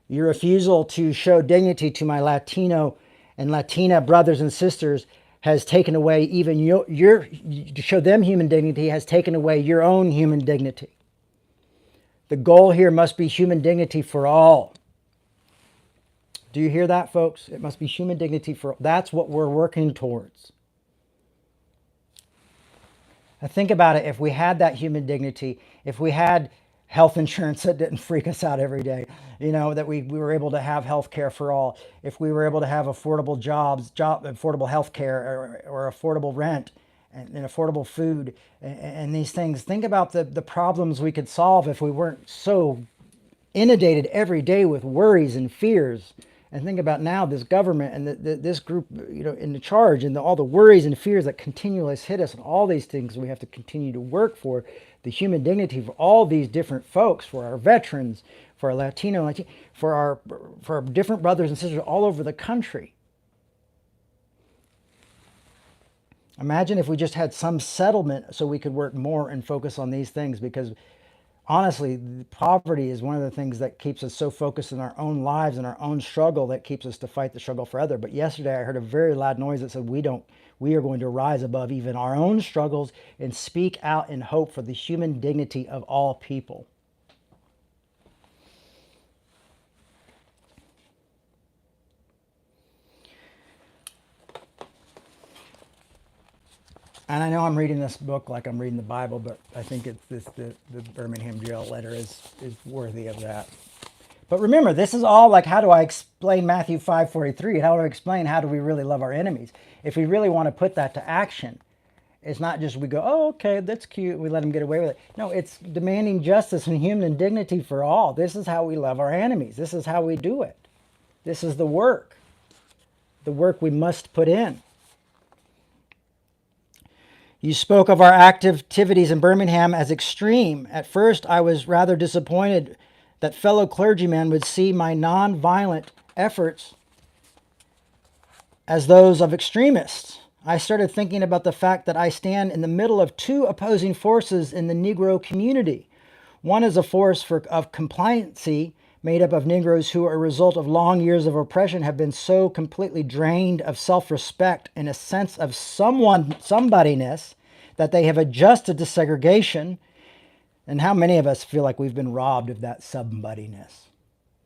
Your refusal to show dignity to my Latino and Latina brothers and sisters has taken away even to show them human dignity has taken away your own human dignity. The goal here must be human dignity for all. Do you hear that, folks? It must be human dignity for all. That's what we're working towards. Now think about it. If we had that human dignity, if we had health insurance that didn't freak us out every day, that we were able to have health care for all, if we were able to have affordable affordable health care or affordable rent and affordable food and these things. Think about the problems we could solve if we weren't so inundated every day with worries and fears. And think about now this government and this group, in the charge, and all the worries and fears that continually hit us, and all these things we have to continue to work for. The human dignity for all these different folks, for our veterans, for our Latino, for our different brothers and sisters all over the country. Imagine if we just had some settlement so we could work more and focus on these things, because honestly, poverty is one of the things that keeps us so focused in our own lives and our own struggle that keeps us to fight the struggle for others. But yesterday I heard a very loud noise that said we are going to rise above even our own struggles and speak out in hope for the human dignity of all people. And I know I'm reading this book like I'm reading the Bible, but I think it's the Birmingham jail letter is worthy of that. But remember, this is all like, how do I explain Matthew 5:43? How do I explain how do we really love our enemies? If we really want to put that to action, it's not just we go, oh, okay, that's cute, we let them get away with it. No, it's demanding justice and human dignity for all. This is how we love our enemies. This is how we do it. This is the work we must put in. You spoke of our activities in Birmingham as extreme. At first, I was rather disappointed that fellow clergymen would see my non-violent efforts as those of extremists. I started thinking about the fact that I stand in the middle of two opposing forces in the Negro community. One is a force of compliancy made up of Negroes who, as a result of long years of oppression, have been so completely drained of self-respect and a sense of somebodyness that they have adjusted to segregation. And how many of us feel like we've been robbed of that somebodyness?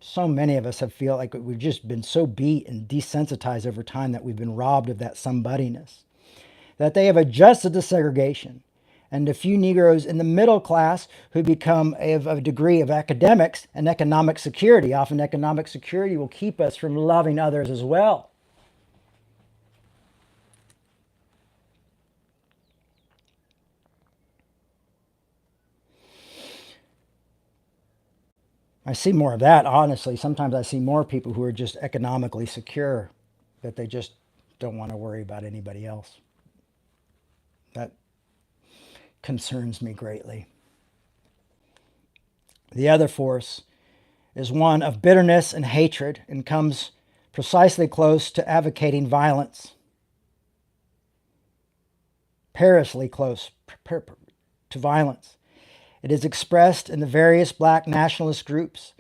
So many of us have feel like we've just been so beat and desensitized over time that we've been robbed of that somebodyness. That they have adjusted to segregation. And a few Negroes in the middle class who become of a degree of academics and economic security. Often economic security will keep us from loving others as well. I see more of that, honestly. Sometimes I see more people who are just economically secure, that they just don't want to worry about anybody else. That concerns me greatly. The other force is one of bitterness and hatred and comes precisely close to advocating violence. Perilously close to violence. It is expressed in the various black nationalist groups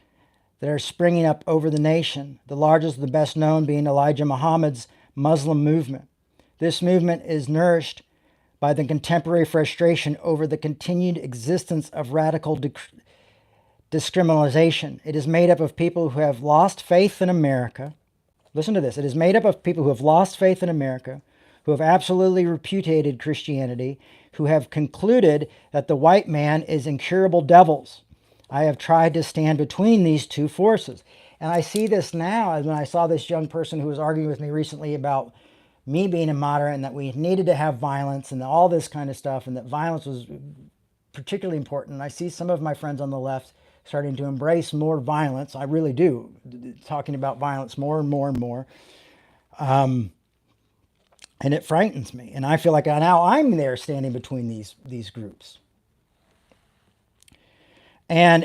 that are springing up over the nation, the largest and the best known being Elijah Muhammad's Muslim movement. This movement is nourished by the contemporary frustration over the continued existence of radical discrimination. It is made up of people who have lost faith in America. Listen to this. It is made up of people who have lost faith in America, who have absolutely repudiated Christianity, who have concluded that the white man is incurable devils. I have tried to stand between these two forces. And I see this now, as when I saw this young person who was arguing with me recently about me being a moderate and that we needed to have violence and all this kind of stuff, and that violence was particularly important. And I see some of my friends on the left starting to embrace more violence. I really do, talking about violence more and more and more. And it frightens me. And I feel like now I'm there standing between these groups. And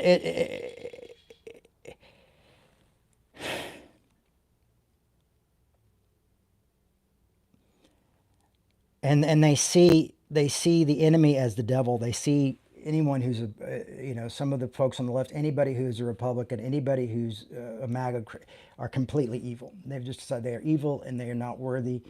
and they see the enemy as the devil. They see anyone who's some of the folks on the left, anybody who's a Republican, anybody who's a MAGA, are completely evil. They've just decided they are evil and they are not worthy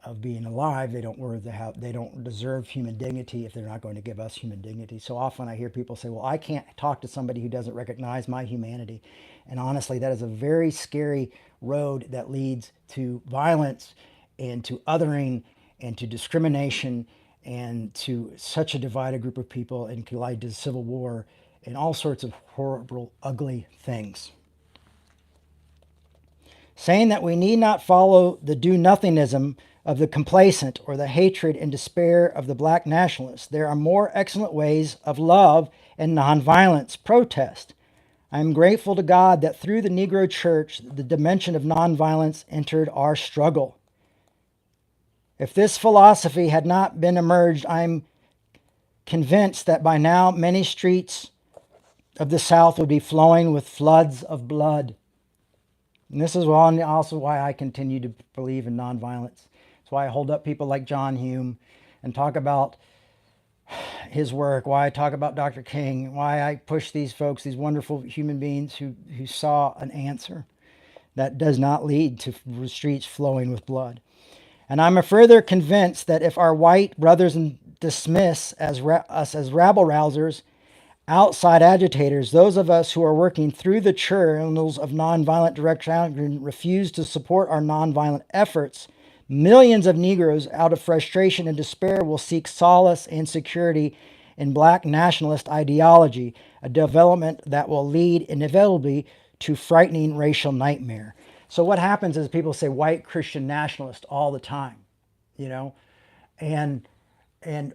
of being alive. They don't deserve human dignity if they're not going to give us human dignity. So often I hear people say, well, I can't talk to somebody who doesn't recognize my humanity. And honestly, that is a very scary road that leads to violence and to othering and to discrimination and to such a divided group of people, and can lead to civil war and all sorts of horrible, ugly things. Saying that we need not follow the do-nothingism of the complacent or the hatred and despair of the black nationalists. There are more excellent ways of love and nonviolence protest. I am grateful to God that through the Negro Church, the dimension of nonviolence entered our struggle. If this philosophy had not been emerged, I'm convinced that by now many streets of the South would be flowing with floods of blood. And this is also why I continue to believe in nonviolence. It's why I hold up people like John Hume and talk about his work, why I talk about Dr. King, why I push these folks, these wonderful human beings who saw an answer that does not lead to streets flowing with blood. And I'm further convinced that if our white brothers dismiss us as rabble-rousers, outside agitators, those of us who are working through the channels of nonviolent direct action refuse to support our nonviolent efforts, millions of Negroes, out of frustration and despair, will seek solace and security in black nationalist ideology, a development that will lead inevitably to frightening racial nightmare. So what happens is people say white Christian nationalist all the time, and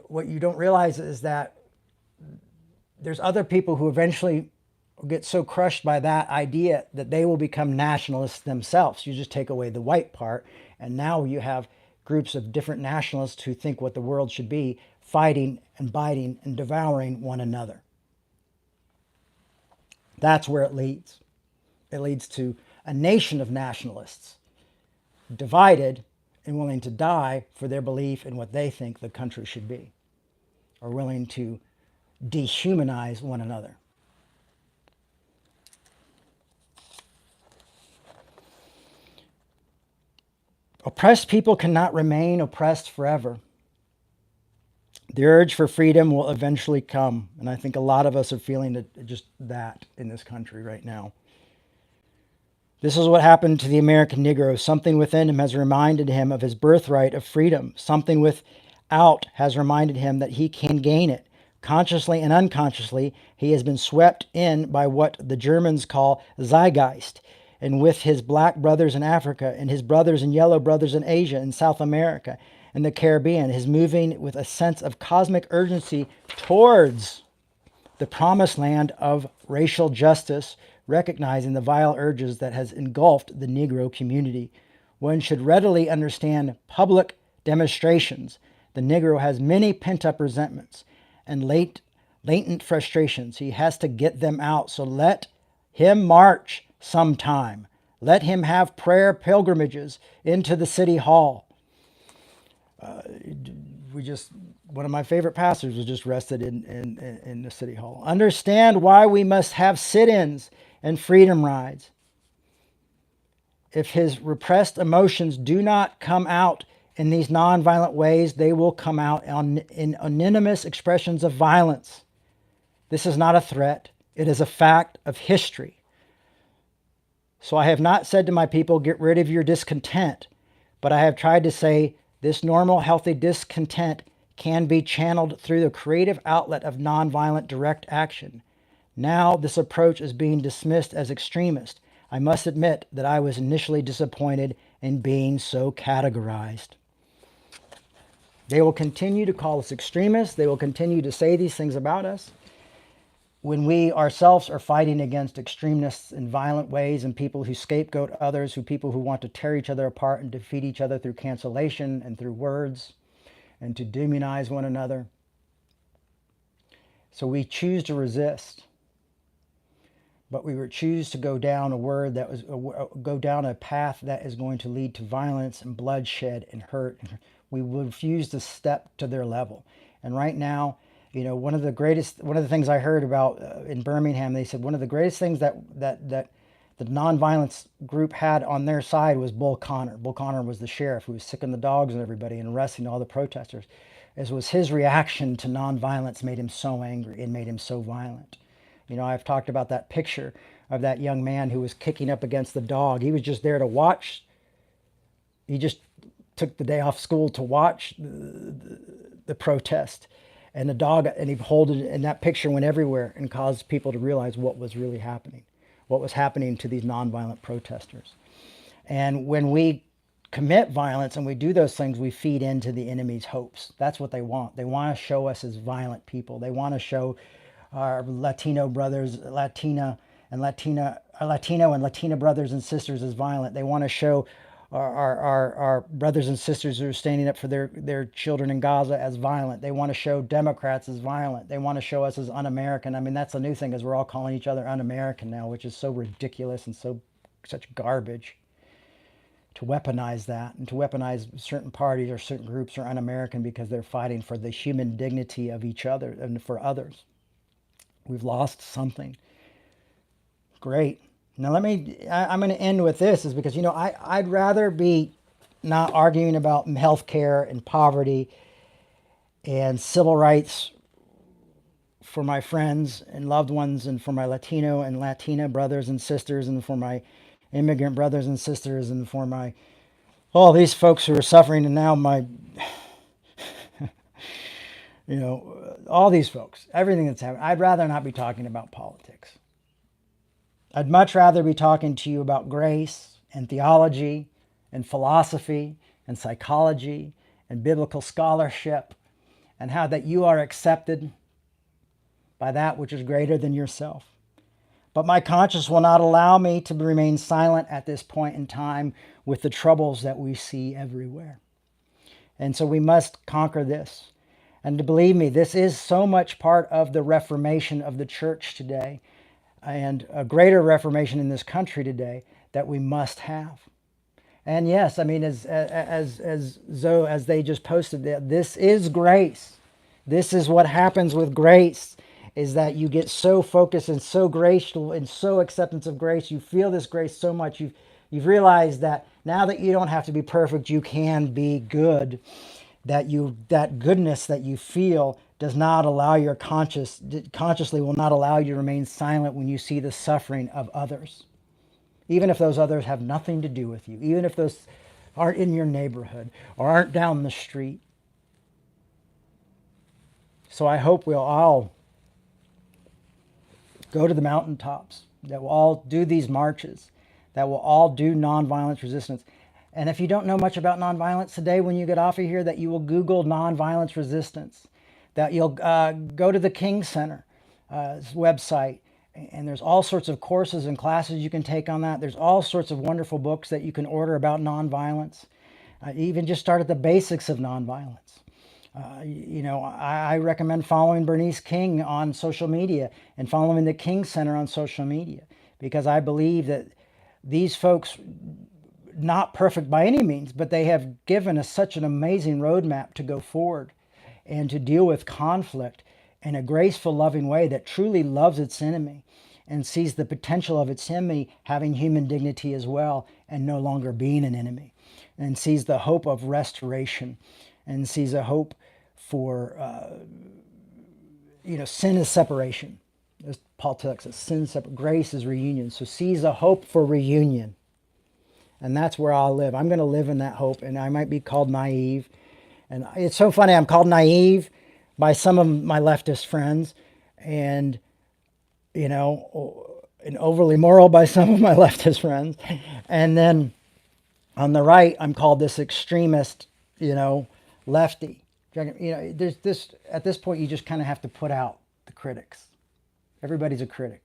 what you don't realize is that there's other people who eventually get so crushed by that idea that they will become nationalists themselves. You just take away the white part, and now you have groups of different nationalists who think what the world should be, fighting and biting and devouring one another. That's where it leads. It leads to a nation of nationalists, divided and willing to die for their belief in what they think the country should be, are willing to dehumanize one another. Oppressed people cannot remain oppressed forever. The urge for freedom will eventually come, and I think a lot of us are feeling just that in this country right now. This is what happened to the American Negro. Something within him has reminded him of his birthright of freedom. Something without has reminded him that he can gain it. Consciously and unconsciously, he has been swept in by what the Germans call Zeitgeist, and with his black brothers in Africa and his brothers and yellow brothers in Asia and South America and the Caribbean, is moving with a sense of cosmic urgency towards the promised land of racial justice, recognizing the vile urges that has engulfed the Negro community. One should readily understand public demonstrations. The Negro has many pent-up resentments and latent frustrations. He has to get them out. So let him march sometime. Let him have prayer pilgrimages into the city hall. One of my favorite pastors was just arrested in the city hall. Understand why we must have sit-ins and freedom rides. If his repressed emotions do not come out in these nonviolent ways, they will come out in anonymous expressions of violence. This is not a threat. It is a fact of history. So I have not said to my people, get rid of your discontent, but I have tried to say this normal, healthy discontent can be channeled through the creative outlet of nonviolent direct action. Now this approach is being dismissed as extremist. I must admit that I was initially disappointed in being so categorized. They will continue to call us extremists. They will continue to say these things about us. When we ourselves are fighting against extremists in violent ways and people who scapegoat others, people who want to tear each other apart and defeat each other through cancellation and through words and to demonize one another. So we choose to resist, but we choose to go down go down a path that is going to lead to violence and bloodshed and hurt. We will refuse to step to their level. And right now, one of the things I heard about in Birmingham, they said one of the greatest things that the nonviolence group had on their side was Bull Connor. Bull Connor was the sheriff who was sicking the dogs and everybody and arresting all the protesters. It was his reaction to nonviolence made him so angry and made him so violent. I've talked about that picture of that young man who was kicking up against the dog. He was just there to watch. He just took the day off school to watch the protest. And the dog, and he held it, and that picture went everywhere and caused people to realize what was really happening, what was happening to these nonviolent protesters. And when we commit violence and we do those things, we feed into the enemy's hopes. That's what they want. They want to show us as violent people. They want to show our Latino brothers, Latino and Latina brothers and sisters as violent. They want to show our brothers and sisters who are standing up for their children in Gaza as violent. They want to show Democrats as violent. They want to show us as un-American. I mean, that's the new thing, is we're all calling each other un-American now, which is so ridiculous and such garbage. To weaponize that and to weaponize certain parties or certain groups are un-American because they're fighting for the human dignity of each other and for others. We've lost something. Great. Now I'm going to end with this, is because, I'd rather be not arguing about health care and poverty and civil rights for my friends and loved ones and for my Latino and Latina brothers and sisters and for my immigrant brothers and sisters and for all these folks who are suffering, and now all these folks, everything that's happening. I'd rather not be talking about politics. I'd much rather be talking to you about grace and theology and philosophy and psychology and biblical scholarship and how that you are accepted by that which is greater than yourself. But my conscience will not allow me to remain silent at this point in time with the troubles that we see everywhere. And so we must conquer this. And to believe me, this is so much part of the reformation of the church today, and a greater reformation in this country today, that we must have. And yes, I mean, as they just posted that, this is grace. This is what happens with grace, is that you get so focused and so graceful and so acceptance of grace. You feel this grace so much. You've realized that now that you don't have to be perfect, you can be good. That goodness that you feel does not allow your consciously will not allow you to remain silent when you see the suffering of others. Even if those others have nothing to do with you, even if those aren't in your neighborhood or aren't down the street. So I hope we'll all go to the mountaintops, that we'll all do these marches, that we'll all do nonviolence resistance. And if you don't know much about nonviolence today, when you get off of here, that you will Google nonviolence resistance, that you'll go to the King Center website, and there's all sorts of courses and classes you can take on that. There's all sorts of wonderful books that you can order about nonviolence. Even just start at the basics of nonviolence. I recommend following Bernice King on social media and following the King Center on social media, because I believe that these folks, not perfect by any means, but they have given us such an amazing roadmap to go forward and to deal with conflict in a graceful, loving way that truly loves its enemy and sees the potential of its enemy having human dignity as well and no longer being an enemy, and sees the hope of restoration and sees a hope for, sin is separation. As Paul tells us, sin is separation, grace is reunion. So sees a hope for reunion. And that's where I'll live. I'm going to live in that hope, and I might be called naive. And it's so funny, I'm called naive by some of my leftist friends, and, and overly moral by some of my leftist friends. And then on the right, I'm called this extremist, lefty. There's this, at this point, you just kind of have to put out the critics. Everybody's a critic.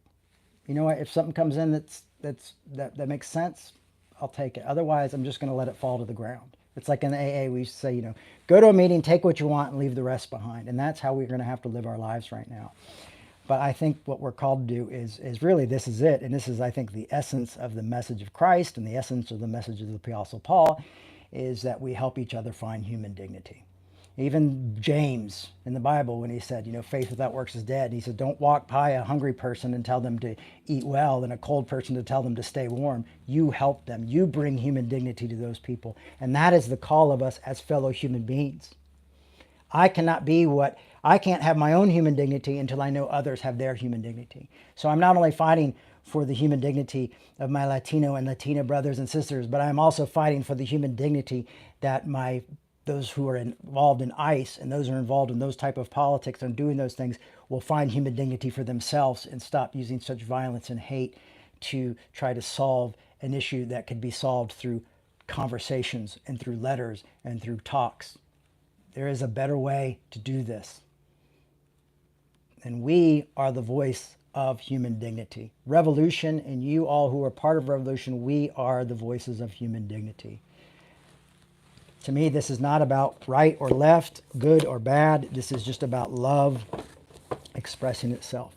You know what? If something comes in that makes sense, I'll take it. Otherwise, I'm just going to let it fall to the ground. It's like in the AA, we used to say, go to a meeting, take what you want, and leave the rest behind. And that's how we're going to have to live our lives right now. But I think what we're called to do is really, this is it. And this is, I think, the essence of the message of Christ and the essence of the message of the Apostle Paul, is that we help each other find human dignity. Even James in the Bible, when he said, faith without works is dead. And he said, don't walk by a hungry person and tell them to eat well, and a cold person to tell them to stay warm. You help them. You bring human dignity to those people. And that is the call of us as fellow human beings. I can't have my own human dignity until I know others have their human dignity. So I'm not only fighting for the human dignity of my Latino and Latina brothers and sisters, but I'm also fighting for the human dignity that those who are involved in ICE and those who are involved in those type of politics and doing those things will find human dignity for themselves and stop using such violence and hate to try to solve an issue that could be solved through conversations and through letters and through talks. There is a better way to do this. And we are the voice of human dignity. Revolution, and you all who are part of revolution, we are the voices of human dignity. To me, this is not about right or left, good or bad. This is just about love expressing itself.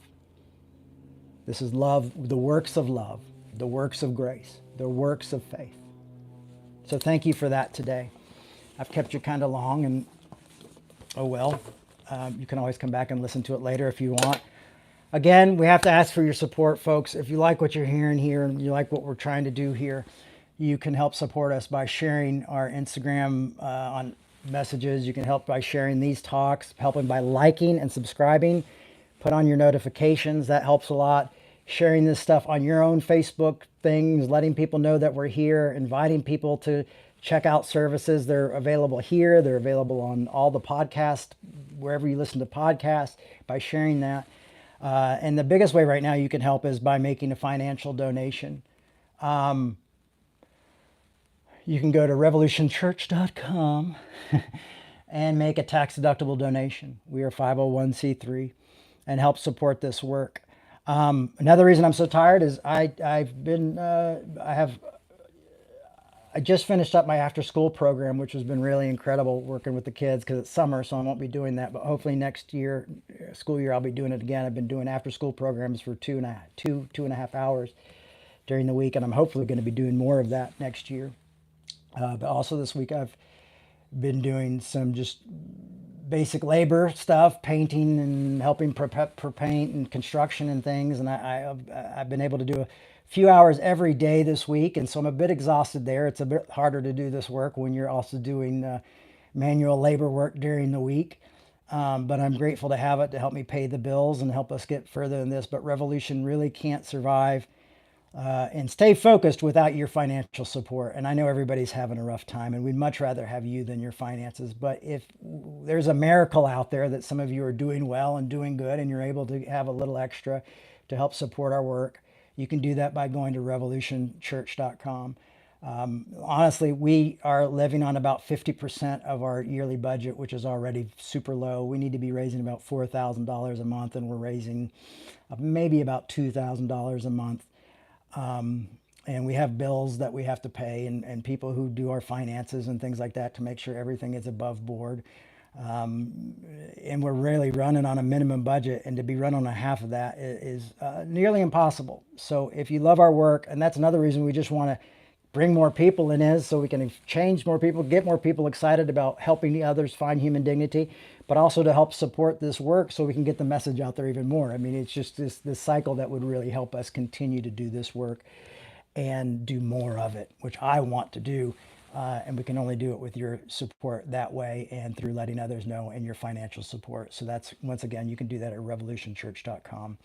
This is love, the works of love, the works of grace, the works of faith. So thank you for that today. I've kept you kind of long, and oh well. You can always come back and listen to it later if you want. Again, we have to ask for your support, folks. If you like what you're hearing here and you like what we're trying to do here, you can help support us by sharing our Instagram on messages. You can help by sharing these talks, helping by liking and subscribing. Put on your notifications. That helps a lot. Sharing this stuff on your own Facebook things, letting people know that we're here, inviting people to check out services. They're available here. They're available on all the podcasts, wherever you listen to podcasts, by sharing that. And the biggest way right now you can help is by making a financial donation. You can go to revolutionchurch.com and make a tax-deductible donation. We are 501c3 and help support this work. Another reason I'm so tired is I just finished up my after-school program, which has been really incredible working with the kids because it's summer, so I won't be doing that. But hopefully next year, school year, I'll be doing it again. I've been doing after-school programs for two and a half hours during the week, and I'm hopefully going to be doing more of that next year. But also this week I've been doing some just basic labor stuff, painting and helping prep for paint and construction and things. And I've been able to do a few hours every day this week. And so I'm a bit exhausted there. It's a bit harder to do this work when you're also doing manual labor work during the week. But I'm grateful to have it to help me pay the bills and help us get further in this. But Revolution really can't survive and stay focused without your financial support. And I know everybody's having a rough time, and we'd much rather have you than your finances. But if there's a miracle out there that some of you are doing well and doing good, and you're able to have a little extra to help support our work, you can do that by going to revolutionchurch.com. Honestly, we are living on about 50% of our yearly budget, which is already super low. We need to be raising about $4,000 a month, and we're raising maybe about $2,000 a month. And we have bills that we have to pay, and people who do our finances and things like that to make sure everything is above board. And we're really running on a minimum budget, and to be run on a half of that is nearly impossible. So if you love our work, and that's another reason we just want to bring more people in, is so we can change more people, get more people excited about helping the others find human dignity, but also to help support this work so we can get the message out there even more. I mean, it's just this cycle that would really help us continue to do this work and do more of it, which I want to do. And we can only do it with your support that way and through letting others know and your financial support. So that's, once again, you can do that at revolutionchurch.com.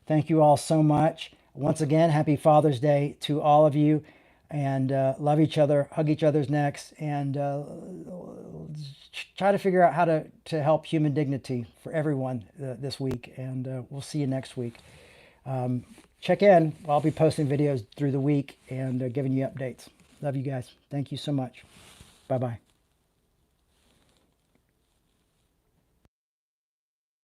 Thank you all so much. Once again, happy Father's Day to all of you. And love each other, hug each other's necks, and try to figure out how to help human dignity for everyone this week. And we'll see you next week. Check in. I'll be posting videos through the week and giving you updates. Love you guys. Thank you so much. Bye-bye.